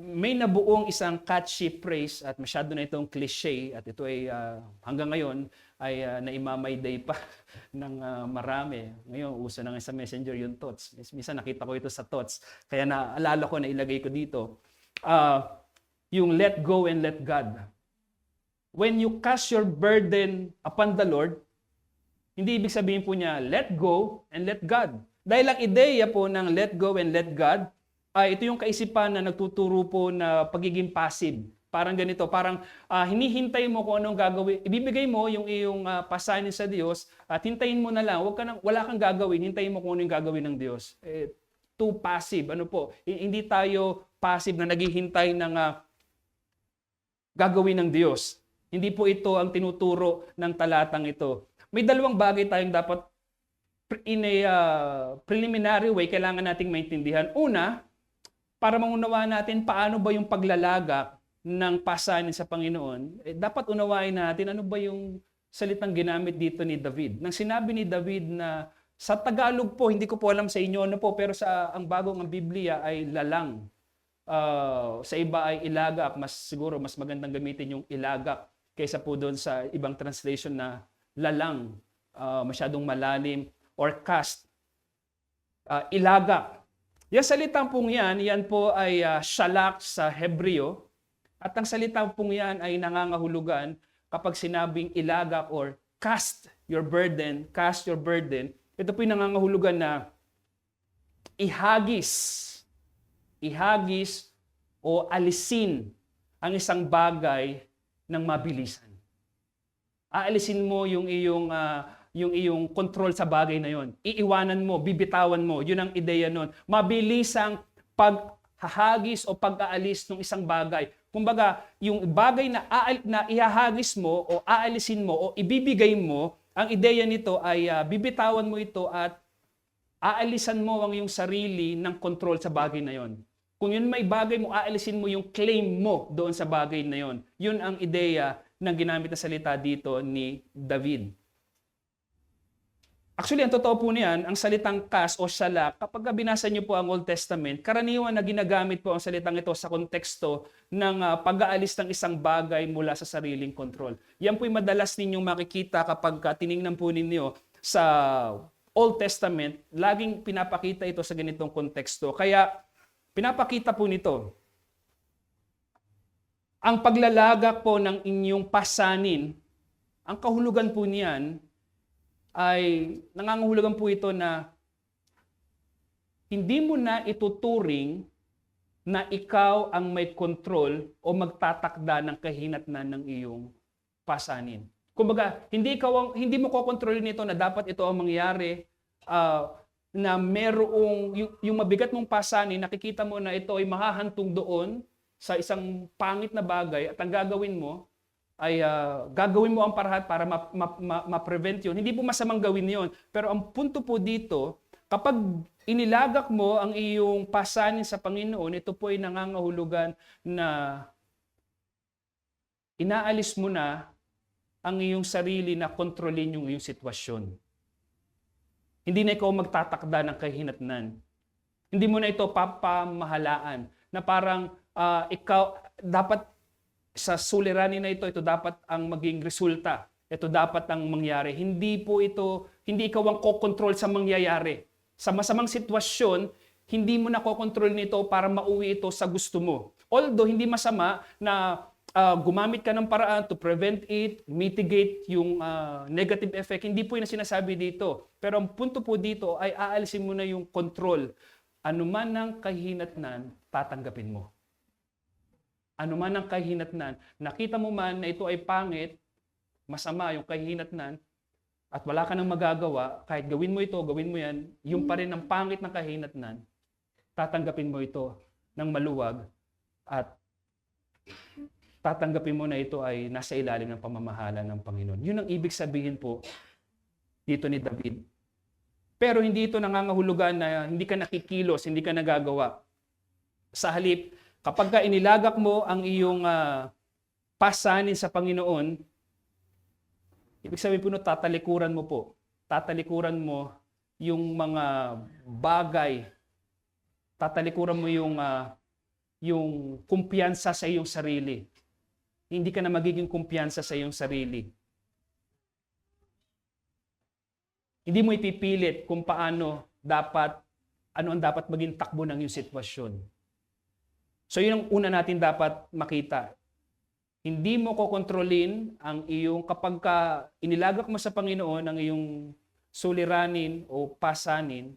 May nabuong isang catchy phrase at masyado na itong cliche at ito ay hanggang ngayon ay naimamayday pa ng marami. Ngayon, uso na nga sa messenger yung thoughts. Minsan nakita ko ito sa thoughts, kaya naalala ko na ilagay ko dito. Yung let go and let God. When you cast your burden upon the Lord, hindi ibig sabihin po niya, let go and let God. Dahil ang ideya po ng let go and let God, ito yung kaisipan na nagtuturo po na pagiging passive. Parang ganito, parang hinihintay mo kung anong gagawin. Ibibigay mo yung iyong pasanin sa Diyos at hintayin mo na lang. Wala kang gagawin, hintayin mo kung ano yung gagawin ng Diyos. Too passive. Ano po? Hindi tayo passive na naghihintay ng gagawin ng Diyos. Hindi po ito ang tinuturo ng talatang ito. May dalawang bagay tayong dapat in a preliminary way kailangan nating maintindihan. Una, para maunawaan natin paano ba yung paglalagak ng pasanin sa Panginoon, dapat unawain natin ano ba yung salitang ginamit dito ni David. Nang sinabi ni David na sa Tagalog po, hindi ko po alam sa inyo ano po, pero ang bagong ang Biblia ay lalang. Sa iba ay ilagak, siguro mas magandang gamitin yung ilagak kaysa po doon sa ibang translation na lalang, masyadong malalim, or cast, ilagak. Yung salitang pong yan po ay shalak sa Hebreo. At ang salitang pong yan ay nangangahulugan kapag sinabing ilagak or cast your burden. Ito po yung nangangahulugan na ihagis o alisin ang isang bagay ng mabilisan. Aalisin mo yung iyong control sa bagay na yon. Iiwanan mo, bibitawan mo. Yun ang ideya nun. Mabilisang paghahagis o pag-aalis ng isang bagay. Kumbaga, yung bagay na ihahagis mo o aalisin mo o ibibigay mo, ang ideya nito ay bibitawan mo ito at aalisan mo ang iyong sarili ng control sa bagay na yon. Kung yun may bagay mo, aalisin mo yung claim mo doon sa bagay na yon. Yun ang ideya ng ginamit na salita dito ni David. Actually, ang totoo po niyan, ang salitang cast o shalak, kapag binasa niyo po ang Old Testament, karaniwan na ginagamit po ang salitang ito sa konteksto ng pag-aalis ng isang bagay mula sa sariling kontrol. Yan po'y madalas ninyong makikita kapag tiningnan po ninyo sa Old Testament, laging pinapakita ito sa ganitong konteksto. Kaya, pinapakita po nito, ang paglalagak po ng inyong pasanin, ang kahulugan po niyan, ay nangangahulugan po ito na hindi mo na ituturing na ikaw ang may control o magtatakda ng kahinatnan ng iyong pasanin. Kumbaga, hindi mo kokontrolin ito na dapat ito ang mangyari, na merong yung mabigat mong pasanin, nakikita mo na ito ay mahahantong doon sa isang pangit na bagay at ang gagawin mo ay gagawin mo ang parahat para ma-prevent yun. Hindi po masamang gawin yon. Pero ang punto po dito, kapag inilagak mo ang iyong pasanin sa Panginoon, ito po ay nangangahulugan na inaalis mo na ang iyong sarili na kontrolin yung iyong sitwasyon. Hindi na ikaw magtatakda ng kahinatnan. Hindi mo na ito papamahalaan na parang ikaw dapat sa suliranin na ito dapat ang maging resulta. Ito dapat ang mangyari. Hindi ikaw ang kokontrol sa mangyayari. Sa masamang sitwasyon, hindi mo na kokontrol nito para mauwi ito sa gusto mo. Although hindi masama na gumamit ka ng paraan to prevent it, mitigate yung negative effect. Hindi po yung sinasabi dito. Pero ang punto po dito ay aalisin mo na yung control. Ano man ang kahinatnan, tatanggapin mo. Ano man ang kahinatnan, nakita mo man na ito ay pangit, masama yung kahinatnan, at wala ka nang magagawa, kahit gawin mo ito, gawin mo yan, yung pa rin ang pangit ng kahinatnan, tatanggapin mo ito ng maluwag at tatanggapin mo na ito ay nasa ilalim ng pamamahala ng Panginoon. Yun ang ibig sabihin po dito ni David. Pero hindi ito nangangahulugan na hindi ka nakikilos, hindi ka nagagawa. Sa halip, kapag ka inilagak mo ang iyong pasanin sa Panginoon, ibig sabihin po tatalikuran mo po. Tatalikuran mo yung mga bagay. Tatalikuran mo yung kumpiyansa sa iyong sarili. Hindi ka na magiging kumpiyansa sa iyong sarili. Hindi mo ipipilit kung ano ang dapat maging takbo ng iyong sitwasyon. So yun ang una natin dapat makita. Hindi mo kokontrolin ang iyong, kapag ka inilagak mo sa Panginoon ang iyong suliranin o pasanin,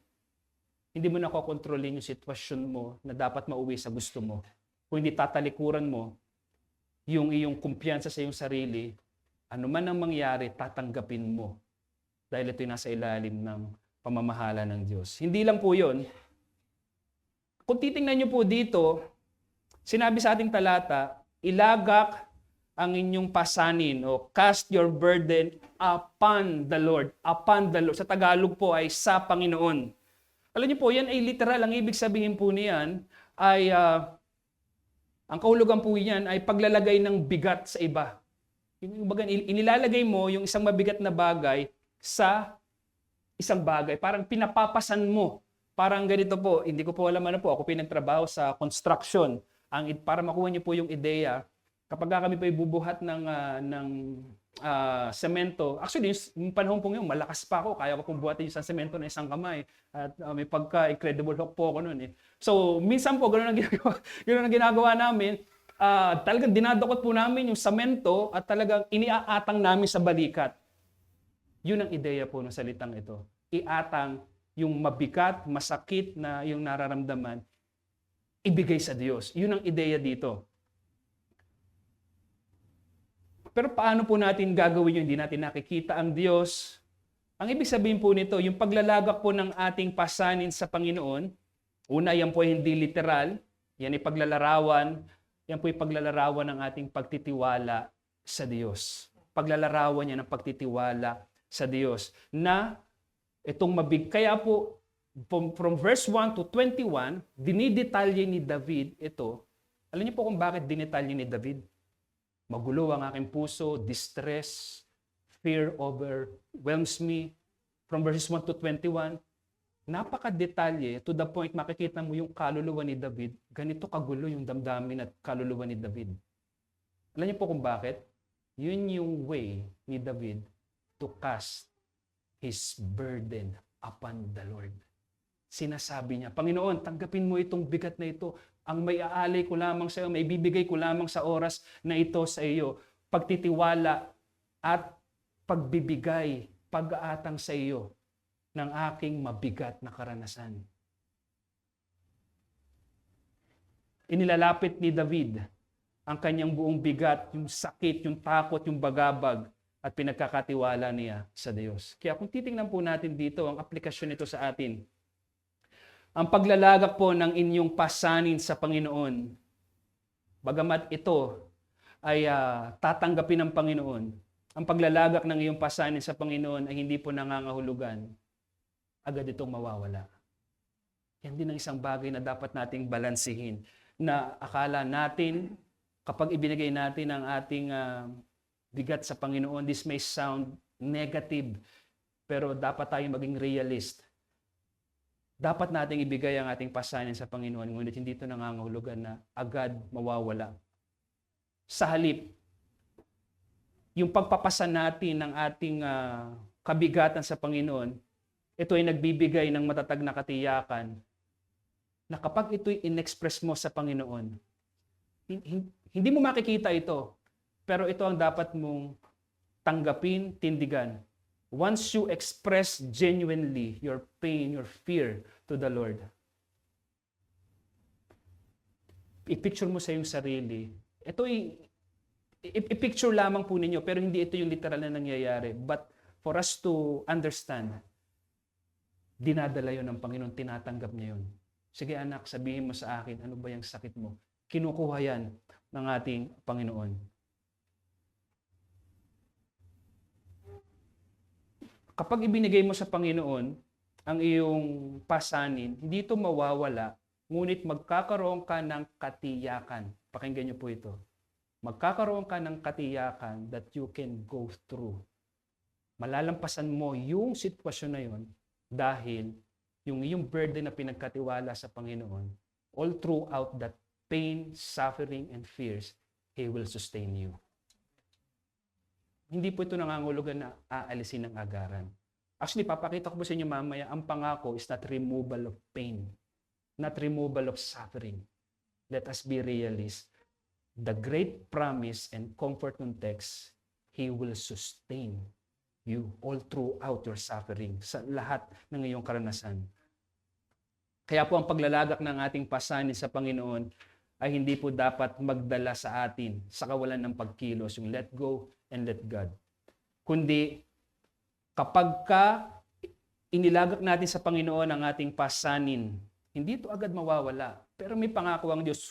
hindi mo na kokontrolin yung sitwasyon mo na dapat mauwi sa gusto mo. Kung hindi tatalikuran mo yung iyong kumpiyansa sa iyong sarili, ano man ang mangyari, tatanggapin mo. Dahil ito'y nasa ilalim ng pamamahala ng Diyos. Hindi lang po yun. Kung titingnan niyo po dito, sinabi sa ating talata, ilagak ang inyong pasanin o cast your burden upon the Lord. Upon the Lord. Sa Tagalog po ay sa Panginoon. Alam niyo po, yan ay literal. Ang ibig sabihin po niyan ay, ang kahulugan po niyan ay paglalagay ng bigat sa iba. Inilalagay mo yung isang mabigat na bagay sa isang bagay. Parang pinapapasan mo. Parang ganito po, hindi ko po alam ano po, ako pinagtrabaho sa construction. Para makuha niyo po yung ideya, kapag kami pa ibubuhat ng semento, actually, yung panahon po ngayon, malakas pa ako, kaya ko pong buhatin yung isang semento na isang kamay. At may pagka-incredible hook po ako noon. So, minsan po, ganoon ang ginagawa namin. Talagang dinadakot po namin yung semento at talagang iniaatang namin sa balikat. Yun ang ideya po ng salitang ito. Iatang yung mabigat, masakit na yung nararamdaman, ibigay sa Diyos. Yun ang ideya dito. Pero paano po natin gagawin yun? Hindi natin nakikita ang Diyos. Ang ibig sabihin po nito, yung paglalagak po ng ating pasanin sa Panginoon, una, yan po hindi literal, yan ay paglalarawan, yan po ay paglalarawan ng ating pagtitiwala sa Diyos. Paglalarawan niya ng pagtitiwala sa Diyos na itong kaya po from verse 1 to 21, dinidetalye ni David ito. Alam niyo po kung bakit dinidetalye ni David? Magulo ang aking puso, distress, fear overwhelms me. From verses 1 to 21, napaka-detalye to the point makikita mo yung kaluluwa ni David. Ganito kagulo yung damdamin at kaluluwa ni David. Alam niyo po kung bakit? Yun yung way ni David to cast his burden upon the Lord. Sinasabi niya, Panginoon, tanggapin mo itong bigat na ito. Ang may aalay ko lamang sa iyo, may bibigay ko lamang sa oras na ito sa iyo. Pagtitiwala at pagbibigay, pag-aatang sa iyo ng aking mabigat na karanasan. Inilalapit ni David ang kanyang buong bigat, yung sakit, yung takot, yung bagabag, at pinagkakatiwala niya sa Diyos. Kaya kung titingnan po natin dito, ang aplikasyon nito sa atin, ang paglalagak po ng inyong pasanin sa Panginoon, bagamat ito ay tatanggapin ng Panginoon, ang paglalagak ng iyong pasanin sa Panginoon ay hindi po nangangahulugan, agad itong mawawala. Yan din ang isang bagay na dapat nating balansihin, na akala natin, kapag ibinigay natin ang ating bigat sa Panginoon. This may sound negative, pero dapat tayong maging realist. Dapat nating ibigay ang ating pasanin sa Panginoon, ngunit hindi ito nangangahulugan na agad mawawala. Sa halip, yung pagpapasa natin ng ating kabigatan sa Panginoon, ito ay nagbibigay ng matatag na katiyakan na kapag ito'y in-express mo sa Panginoon, hindi mo makikita ito, pero ito ang dapat mong tanggapin, tindigan. Once you express genuinely your pain, your fear to the Lord, i-picture mo sa iyong sarili. Ito i-picture lamang po ninyo, pero hindi ito yung literal na nangyayari. But for us to understand, dinadala yun ng Panginoon, tinatanggap niya yun. Sige anak, sabihin mo sa akin, ano ba yung sakit mo? Kinukuha yan ng ating Panginoon. Kapag ibinigay mo sa Panginoon ang iyong pasanin, hindi ito mawawala, ngunit magkakaroon ka ng katiyakan. Pakinggan niyo po ito. Magkakaroon ka ng katiyakan that you can go through. Malalampasan mo yung sitwasyon na yun dahil yung iyong burden na pinagkatiwala sa Panginoon, all throughout that pain, suffering, and fears, He will sustain you. Hindi po ito nangangahulugan na aalisin ng agaran. Actually, papakita ko po sa inyo mamaya, ang pangako is not removal of pain, not removal of suffering. Let us be realist. The great promise and comfort ng text, He will sustain you all throughout your suffering, sa lahat ng iyong karanasan. Kaya po ang paglalagak ng ating pasanin sa Panginoon ay hindi po dapat magdala sa atin sa kawalan ng pagkilos, yung let go and let God. Kundi, kapag inilagak natin sa Panginoon ang ating pasanin, hindi ito agad mawawala. Pero may pangako ang Diyos,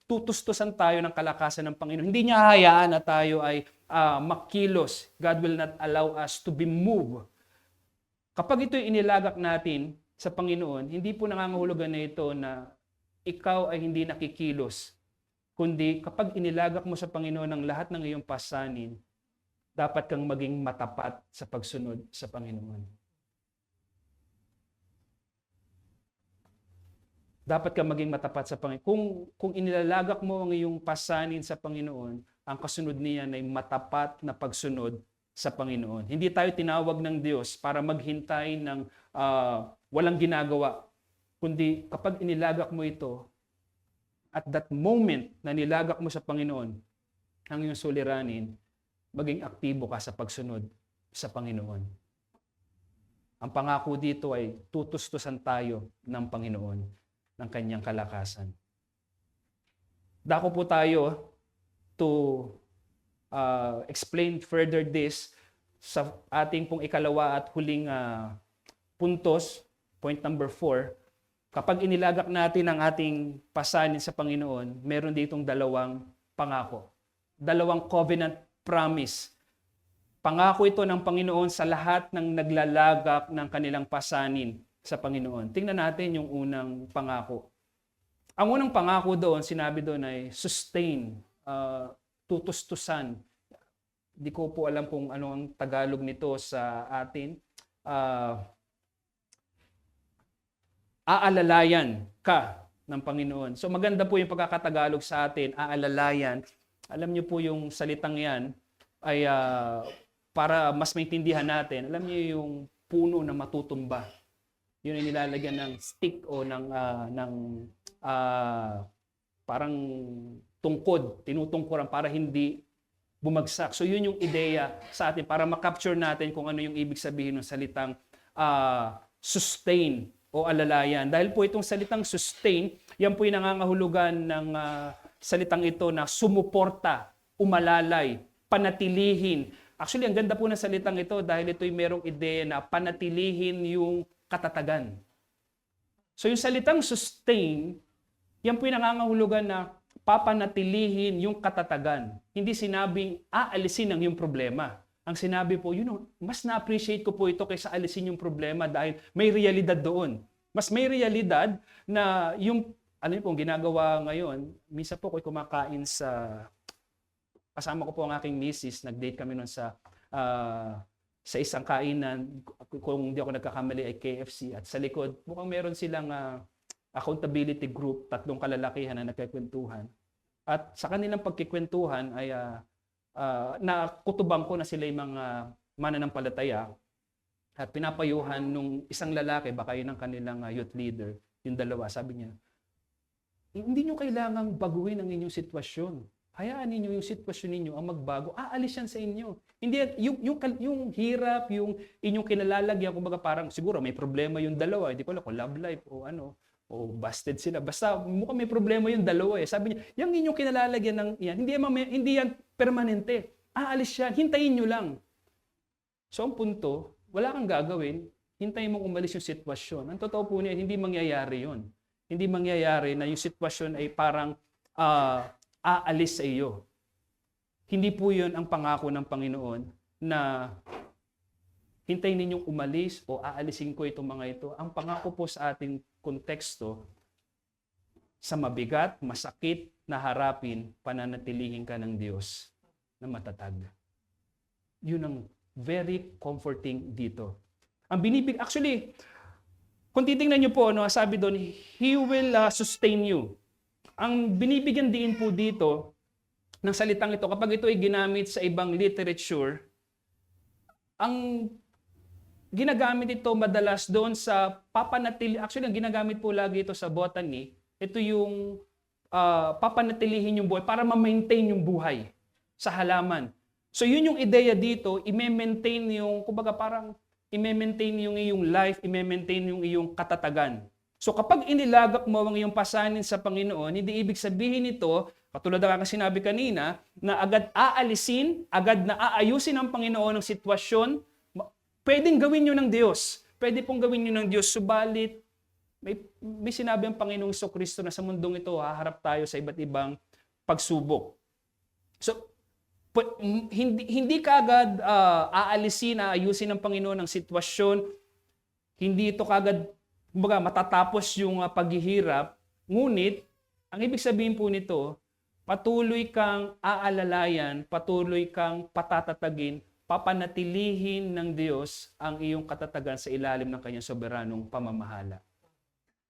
tutustusan tayo ng kalakasan ng Panginoon. Hindi niya hayaan na tayo ay makilos. God will not allow us to be moved. Kapag ito inilagak natin sa Panginoon, hindi po nangangahulugan na ito na ikaw ay hindi nakikilos. Kundi kapag inilagak mo sa Panginoon ang lahat ng iyong pasanin, dapat kang maging matapat sa pagsunod sa Panginoon. Dapat kang maging matapat sa Panginoon. Kung inilalagak mo ang iyong pasanin sa Panginoon, ang kasunod niyan ay matapat na pagsunod sa Panginoon. Hindi tayo tinawag ng Diyos para maghintay ng walang ginagawa. Kundi kapag inilagak mo ito, at that moment na nilagak mo sa Panginoon ang iyong suliranin, maging aktibo ka sa pagsunod sa Panginoon. Ang pangako dito ay tutustusan tayo ng Panginoon, ng kanyang kalakasan. Dako po tayo to explain further this sa ating pong ikalawa at huling puntos, point number 4. Kapag inilagak natin ang ating pasanin sa Panginoon, meron ditong dalawang pangako. Dalawang covenant promise. Pangako ito ng Panginoon sa lahat ng naglalagak ng kanilang pasanin sa Panginoon. Tingnan natin yung unang pangako. Ang unang pangako doon, sinabi doon ay sustain, tutustusan. Hindi ko po alam kung ano ang Tagalog nito sa atin. Aalalayan ka ng Panginoon. So maganda po yung pagkakatagalog sa atin, aalalayan. Alam niyo po yung salitang yan ay para mas maintindihan natin. Alam niyo yung puno na matutumba. Yun ay nilalagyan ng stick o ng parang tungkod, tinutungkuran para hindi bumagsak. So yun yung ideya sa atin para makapture natin kung ano yung ibig sabihin ng salitang sustain o alalayan. Dahil po itong salitang sustain, yan po yung nangangahulugan ng salitang ito na sumuporta, umalalay, panatilihin. Actually, ang ganda po ng salitang ito dahil ito'y merong ideya na panatilihin yung katatagan. So yung salitang sustain, yan po yung nangangahulugan na papanatilihin yung katatagan. Hindi sinabing aalisin ang yung problema. Ang sinabi po, mas na-appreciate ko po ito kaysa alisin yung problema dahil may realidad doon. Mas may realidad na yung, ano yun pong ginagawa ngayon, minsan po ako'y kumakain sa Kasama ko po ang aking misis, nag-date kami noon sa isang kainan, kung hindi ako nagkakamali ay KFC, at sa likod, mukhang meron silang accountability group, 3 kalalakihan na nagkikwentuhan. At sa kanilang pagkikwentuhan ay nakutubang ko na sila yung mga mananampalataya at pinapayuhan nung isang lalaki, baka yun ang kanilang youth leader, yung dalawa, sabi niya, hindi nyo kailangang baguhin ang inyong sitwasyon. Hayaan ninyo yung sitwasyon ninyo ang magbago. Aalis yan sa inyo. Hindi yung hirap, yung inyong kinalalagyan, kumbaga parang siguro may problema yung dalawa, hindi ko alam kung love life o ano, o busted sila. Basta mukhang may problema yung dalawa eh. Sabi niya, yung inyong kinalalagyan ng yan, hindi yan permanente. Aalis yan, hintayin nyo lang. So ang punto, wala kang gagawin, hintayin mong umalis yung sitwasyon. Ang totoo po niya, hindi mangyayari yun. Hindi mangyayari na yung sitwasyon ay parang aalis sa iyo. Hindi po yun ang pangako ng Panginoon na hintayin ninyong umalis o aalisin ko itong mga ito. Ang pangako po sa ating konteksto, sa mabigat, masakit na harapin, pananatilihin ka ng Diyos na matatag. Yun ang very comforting dito. Ang actually, kung titingnan nyo po, sabi doon, He will sustain you. Ang binibigyan din po dito ng salitang ito, kapag ito ay ginamit sa ibang literature, ang ginagamit ito madalas doon sa papanatili. Actually, ang ginagamit po lagi ito sa botany, ito yung papanatilihin yung buhay para ma-maintain yung buhay sa halaman. So yun yung ideya dito, i-maintain yung, kumbaga parang i-maintain yung iyong life, i-maintain yung iyong katatagan. So kapag inilagak mo ang iyong pasanin sa Panginoon, hindi ibig sabihin nito, katulad ng aking sinabi kanina, na agad aalisin, agad na aayusin ng Panginoon ang sitwasyon. Pwedeng gawin nyo ng Diyos. Pwede pong gawin nyo ng Diyos. Subalit, may sinabi ang Panginoong Jesucristo na sa mundong ito, haharap tayo sa iba't ibang pagsubok. So, hindi kaagad aalisin, aayusin ng Panginoon ang sitwasyon. Hindi ito kaagad matatapos yung paghihirap. Ngunit, ang ibig sabihin po nito, patuloy kang aalalayan, patuloy kang patatatagin, papanatilihin ng Diyos ang iyong katatagan sa ilalim ng kanyang soberanong pamamahala.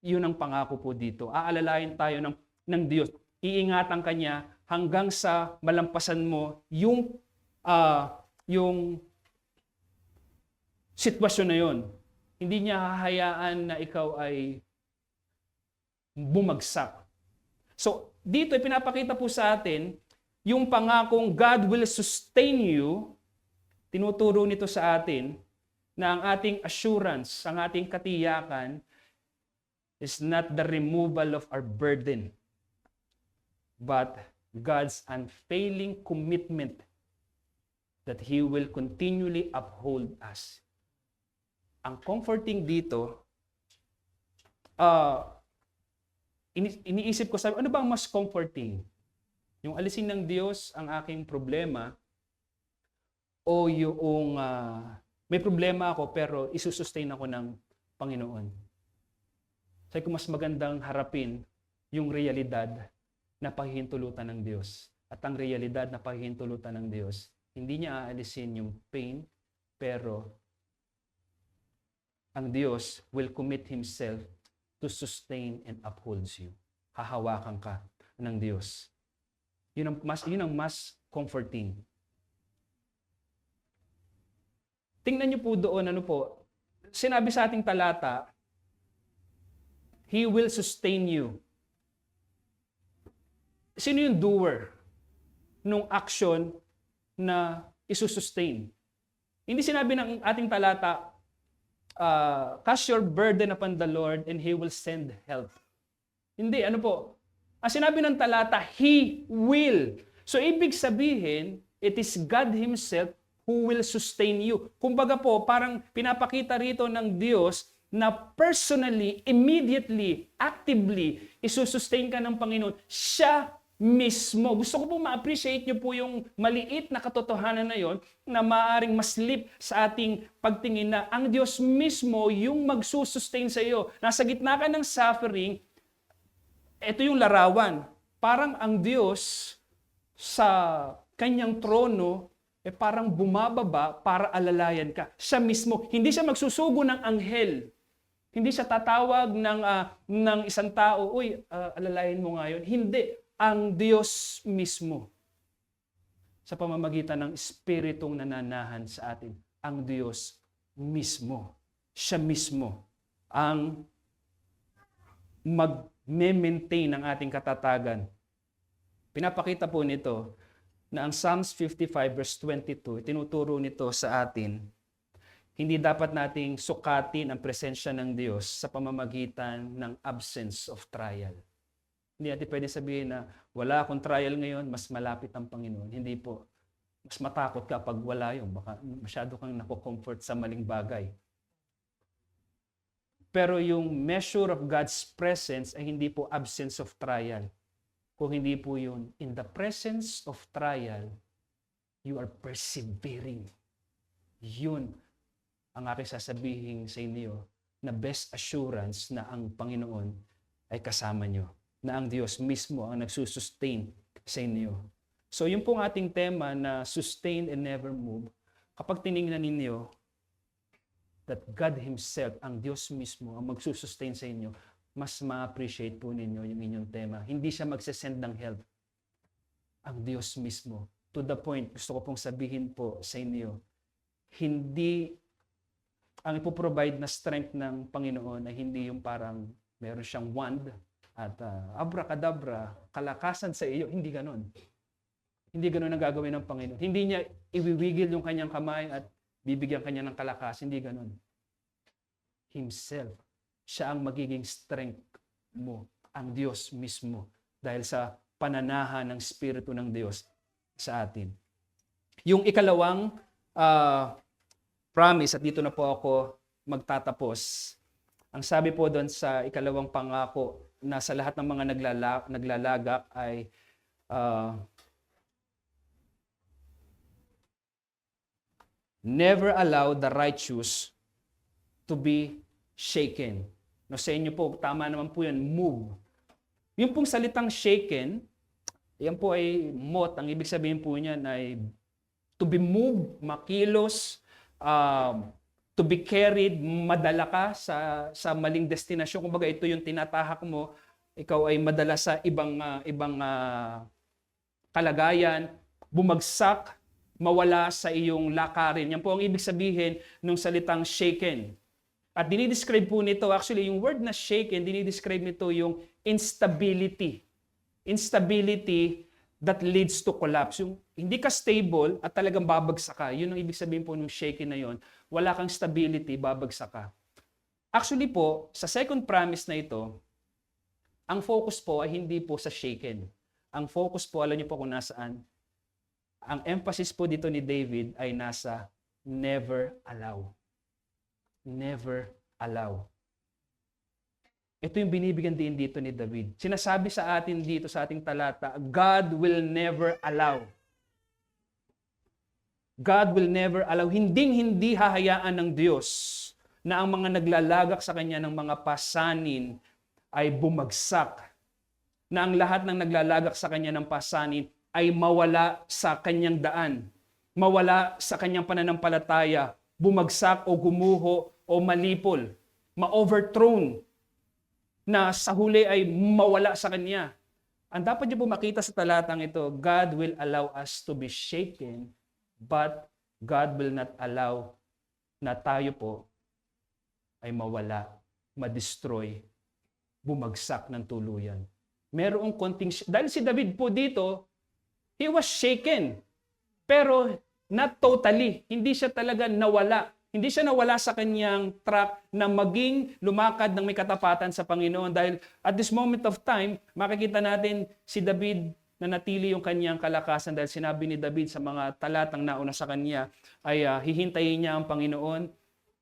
Yun ang pangako po dito. Aalalayan tayo ng Diyos. Iingatan kanya hanggang sa malampasan mo yung sitwasyon na yun. Hindi niya hahayaan na ikaw ay bumagsak. So, dito ay pinapakita po sa atin yung pangakong God will sustain you. Tinuturo nito sa atin na ang ating assurance, ang ating katiyakan is not the removal of our burden, but God's unfailing commitment that He will continually uphold us. Ang comforting dito, iniisip ko, sabi, ano ba ang mas comforting? Yung alisin ng Diyos ang aking problema o yung may problema ako pero isusustain ako ng Panginoon? Sabi ko, mas magandang harapin yung realidad na pahihintulutan ng Diyos. At ang realidad na pahihintulutan ng Diyos, hindi niya aalisin yung pain, pero ang Diyos will commit Himself to sustain and upholds you. Hahawakan ka ng Diyos. Yun ang mas comforting. Tingnan niyo po doon, sinabi sa ating talata, He will sustain you. Sino yung doer nung action na isusustain? Hindi sinabi ng ating talata, cast your burden upon the Lord and He will send help. Hindi, Ang sinabi ng talata, He will. So, ibig sabihin, it is God Himself who will sustain you. Kumbaga po, parang pinapakita rito ng Diyos na personally, immediately, actively, isusustain ka ng Panginoon. Siya mismo. Gusto ko po ma-appreciate nyo po yung maliit na katotohanan na yon na maaaring maslip sa ating pagtingin na ang Diyos mismo yung magsusustain sa iyo. Nasa gitna ka ng suffering, ito yung larawan. Parang ang Diyos sa kanyang trono, parang bumababa para alalayan ka. Siya mismo, hindi siya magsusugo ng anghel. Hindi siya tatawag ng isang tao, uy, alalayan mo ngayon. Hindi. Ang Diyos mismo. Sa pamamagitan ng Espiritong nananahan sa atin. Ang Diyos mismo. Siya mismo ang mag-maintain ng ating katatagan. Pinapakita po nito na ang Psalms 55 verse 22, tinuturo nito sa atin, hindi dapat nating sukatin ang presensya ng Diyos sa pamamagitan ng absence of trial. Hindi natin pwede sabihin na wala akong trial ngayon, mas malapit ang Panginoon. Hindi po. Mas matakot ka pag wala yun. Baka masyado kang nakukomfort sa maling bagay. Pero yung measure of God's presence ay hindi po absence of trial. Kung hindi po yun, in the presence of trial, you are persevering. Yun ang aking sasabihin sa inyo na best assurance na ang Panginoon ay kasama nyo. Na ang Diyos mismo ang nagsusustain sa inyo. So yung pong ating tema na sustain and never move, kapag tinignan ninyo that God Himself, ang Diyos mismo, ang magsusustain sa inyo, mas ma-appreciate po ninyo yung inyong tema. Hindi siya magsasend ng help. Ang Diyos mismo. To the point, gusto ko pong sabihin po sa inyo, hindi, ang ipoprovide na strength ng Panginoon ay hindi yung parang meron siyang wand at abracadabra, kalakasan sa iyo. Hindi ganon. Hindi ganon ang gagawin ng Panginoon. Hindi niya iwiwigil yung kanyang kamay at bibigyan kanya ng kalakas. Hindi ganon. Himself. Siya ang magiging strength mo, ang Diyos mismo, dahil sa pananahan ng Espiritu ng Diyos sa atin. Yung ikalawang promise, at dito na po ako magtatapos. Ang sabi po doon sa ikalawang pangako, na sa lahat ng mga naglalagak ay never allow the righteous to be shaken. No, sa inyo po, tama naman po yan, move. Yung pong salitang shaken, yan po ay mot. Ang ibig sabihin po niyan ay to be moved, makilos, to be carried, madala ka sa maling destinasyon. Kumbaga ito yung tinatahak mo, ikaw ay madala sa ibang kalagayan, bumagsak, mawala sa iyong lakarin. Yan po ang ibig sabihin ng salitang shaken. At dinidescribe po nito, actually yung word na shaken, dinidescribe nito yung instability. Instability that leads to collapse. Yung hindi ka stable at talagang babagsak ka. Yun ang ibig sabihin po ng shaken na yun. Wala kang stability, babagsak ka. Actually po, sa second promise na ito, ang focus po ay hindi po sa shaken. Ang focus po, alam niyo po kung nasaan. Ang emphasis po dito ni David ay nasa never allow. Never allow. Ito yung binibigyan din dito ni David. Sinasabi sa atin dito sa ating talata, God will never allow. God will never allow. Hindi hahayaan ng Diyos na ang mga naglalagak sa Kanya ng mga pasanin ay bumagsak. Na ang lahat ng naglalagak sa Kanya ng pasanin ay mawala sa Kanyang daan. Mawala sa Kanyang pananampalataya. Bumagsak o gumuho o malipol. Ma-overthrown. Na sa huli ay mawala sa Kanya. Ang dapat niyo po makita sa talatang ito, God will allow us to be shaken, but God will not allow na tayo po ay mawala, ma-destroy, bumagsak ng tuluyan. Merong konting, dahil si David po dito, he was shaken. Pero not totally. Hindi siya talaga nawala. Hindi siya nawala sa kanyang track na maging lumakad ng may katapatan sa Panginoon. Dahil at this moment of time, makikita natin si David na natili yung kanyang kalakasan dahil sinabi ni David sa mga talatang nauna sa kanya ay hihintayin niya ang Panginoon,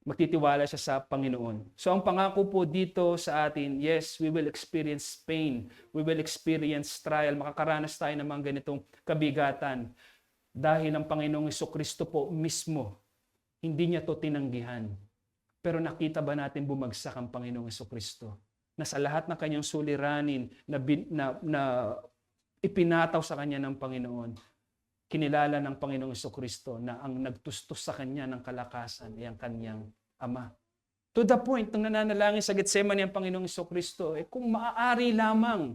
magtitiwala siya sa Panginoon. So ang pangako po dito sa atin, yes, we will experience pain. We will experience trial. Makakaranas tayo ng mga ganitong kabigatan. Dahil ang Panginoong Jesucristo po mismo, hindi niya to tinanggihan. Pero nakita ba natin bumagsak ang Panginoong Jesucristo? Na sa lahat ng kanyang suliranin na ipinataw sa kanya ng Panginoon, kinilala ng Panginoong Jesucristo na ang nagtustos sa kanya ng kalakasan ay ang kanyang Ama. To the point, nung nananalangin sa Getsemani ang Panginoong Jesucristo, kung maaari lamang,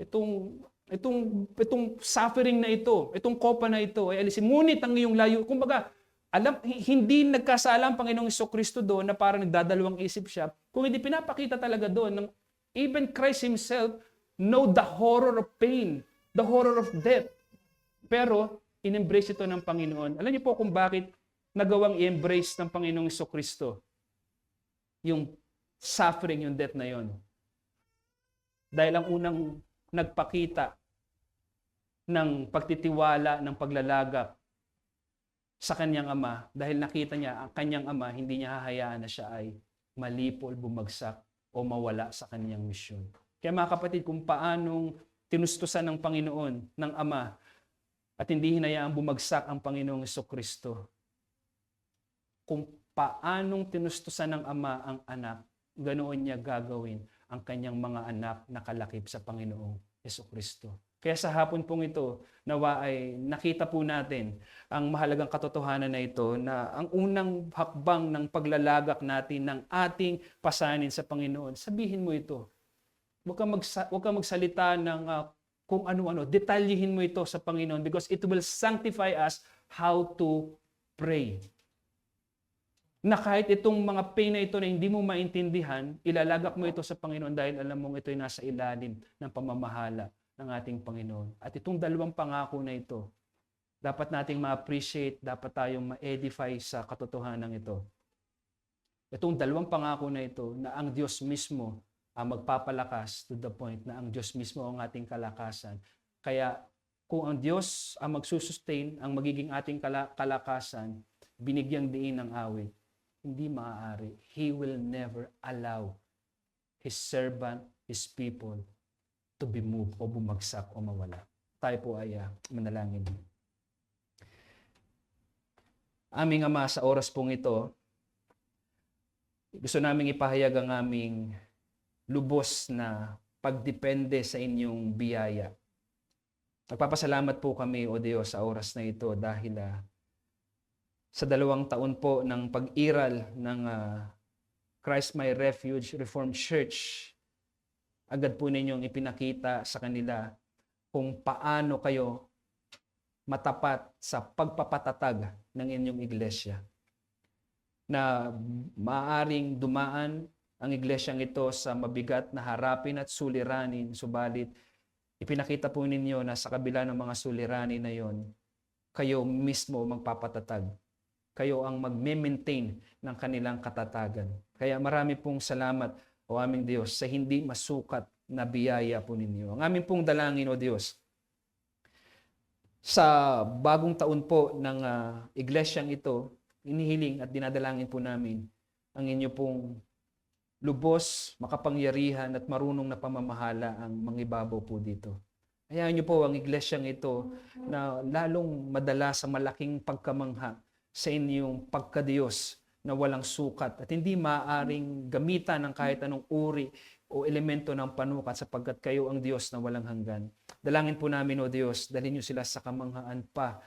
itong suffering na ito, itong kopa na ito, ay alisin, ngunit ang iyong layo. Kumbaga, hindi nagkasala ang Panginoong Jesucristo doon na parang nagdadalawang isip siya, kung hindi pinapakita talaga doon ng even Christ Himself know the horror of pain, the horror of death. Pero, in-embrace ito ng Panginoon. Alam niyo po kung bakit nagawang i-embrace ng Panginoong Jesucristo yung suffering, yung death na yon. Dahil ang unang nagpakita ng pagtitiwala, ng paglalagak sa kanyang Ama, dahil nakita niya ang kanyang Ama, hindi niya hahayaan na siya ay malipol, bumagsak, o mawala sa kanyang misyon. Kaya mga kapatid, kung paanong tinustusan ng Panginoon, ng Ama, at hindi hinayaang bumagsak ang Panginoong Jesucristo, kung paanong tinustusan ng Ama ang anak, ganoon niya gagawin ang kanyang mga anak na kalakip sa Panginoong Jesucristo. Kaya sa hapon pong ito, nawa ay nakita po natin ang mahalagang katotohanan na ito na ang unang hakbang ng paglalagak natin ng ating pasanin sa Panginoon, sabihin mo ito. Huwag kang magsalita ng kung ano-ano. Detalyihin mo ito sa Panginoon because it will sanctify us how to pray. Na kahit itong mga pain na ito na hindi mo maintindihan, ilalagak mo ito sa Panginoon dahil alam mong ito'y nasa ilalim ng pamamahala ng ating Panginoon. At itong dalawang pangako na ito, dapat nating ma-appreciate, dapat tayong ma-edify sa katotohanan ito. Itong dalawang pangako na ito, na ang Diyos mismo ang magpapalakas to the point na ang Diyos mismo ang ating kalakasan. Kaya kung ang Diyos ang magsusustain, ang magiging ating kalakasan, binigyang diin ng awit, hindi maaari. He will never allow His servant, His people, to be moved o bumagsak o mawala. Tayo po ay manalangin. Aming Ama, sa oras pong ito, gusto naming ipahayag ang aming lubos na pagdepende sa inyong biyaya. Nagpapasalamat po kami, O Diyos, sa oras na ito dahil sa 2 taon po ng pag-iral ng Christ My Refuge Reformed Church, agad po ninyong ipinakita sa kanila kung paano kayo matapat sa pagpapatatag ng inyong iglesia. Na maaaring dumaan ang iglesyang ito sa mabigat na harapin at suliranin, subalit ipinakita po ninyo na sa kabila ng mga suliranin na yon, kayo mismo magpapatatag. Kayo ang mag-maintain ng kanilang katatagan. Kaya marami pong salamat, O aming Diyos, sa hindi masukat na biyaya po ninyo. Ang aming pong dalangin, O Diyos, sa bagong taon po ng iglesyang ito, inihiling at dinadalangin po namin ang inyo pong lubos, makapangyarihan at marunong na pamamahala ang mangibabaw po dito. Hayaan niyo po ang iglesyang ito na lalong madala sa malaking pagkamangha sa inyong pagkadiyos na walang sukat at hindi maaaring gamitan ng kahit anong uri o elemento ng panukat sapagkat kayo ang Diyos na walang hanggan. Dalangin po namin, O Diyos, dalhin niyo sila sa kamanghaan pa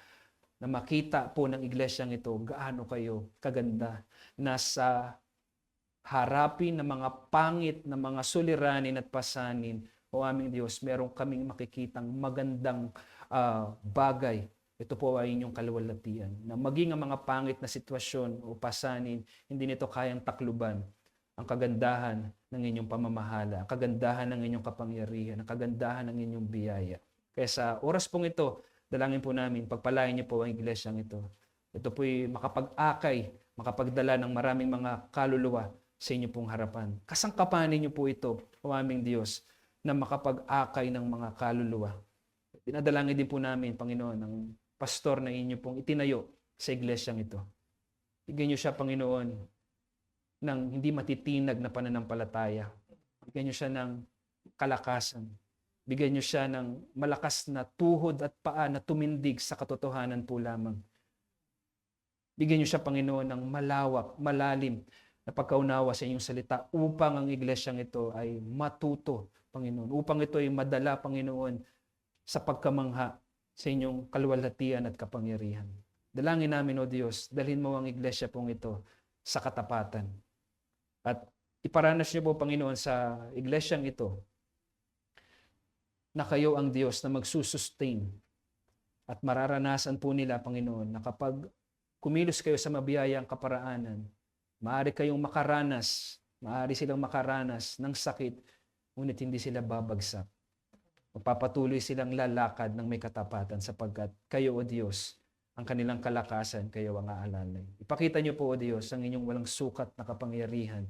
na makita po ng iglesyang ito gaano kayo kaganda na sa harapin ng mga pangit na mga suliranin at pasanin, O aming Diyos, meron kaming makikitang magandang bagay. Ito po ay inyong kaluwalhatian. Na maging ang mga pangit na sitwasyon o pasanin, hindi nito kayang takluban ang kagandahan ng inyong pamamahala, ang kagandahan ng inyong kapangyarihan, ang kagandahan ng inyong biyaya. Kaya sa oras pong ito, dalangin po namin, pagpalain niyo po ang iglesyang ito. Ito po'y makapag-akay, makapagdala ng maraming mga kaluluwa sa inyo pong harapan. Kasangkapanin niyo po ito, O aming Diyos, na makapag-akay ng mga kaluluwa. Dinadalangin din po namin, Panginoon, ng pastor na inyo pong itinayo sa iglesyang ito. Bigyan niyo siya, Panginoon, ng hindi matitinag na pananampalataya. Bigyan niyo siya ng kalakasan. Bigyan niyo siya ng malakas na tuhod at paa na tumindig sa katotohanan po lamang. Bigyan niyo siya, Panginoon, ng malawak, malalim na pagkaunawa sa inyong salita upang ang iglesyang ito ay matuto, Panginoon. Upang ito ay madala, Panginoon, sa pagkamangha sa inyong kaluwalhatian at kapangyarihan. Dalangin namin, O Diyos, dalhin mo ang iglesia pong ito sa katapatan. At iparanas niyo po, Panginoon, sa iglesyang ito na kayo ang Diyos na magsusustain at mararanasan po nila, Panginoon, na kapag kumilos kayo sa mabiyayang kaparaanan, maaari silang makaranas ng sakit, ngunit hindi sila babagsak. Magpapatuloy silang lalakad ng may katapatan sapagkat kayo, O Diyos, ang kanilang kalakasan, kayo ang aalalay. Ipakita niyo po, O Diyos, ang inyong walang sukat na kapangyarihan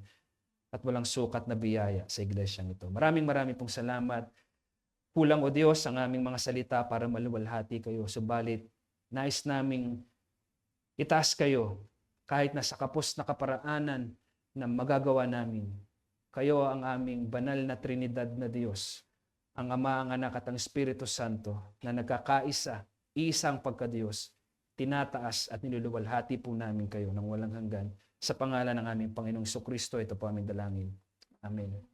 at walang sukat na biyaya sa iglesyang ito. Maraming pong salamat. Kulang, O Diyos, ang aming mga salita para maluwalhati kayo. Subalit, nais naming itaas kayo kahit nasa kapos na kaparaanan na magagawa namin. Kayo ang aming banal na Trinidad na Diyos, ang Ama, ang Anak at ang Espiritu Santo na nagkakaisa, isang pagka-Diyos. Tinataas at niluluwalhati po namin kayo ng walang hanggan. Sa pangalan ng aming Panginoong Jesucristo, ito po aming dalangin. Amen.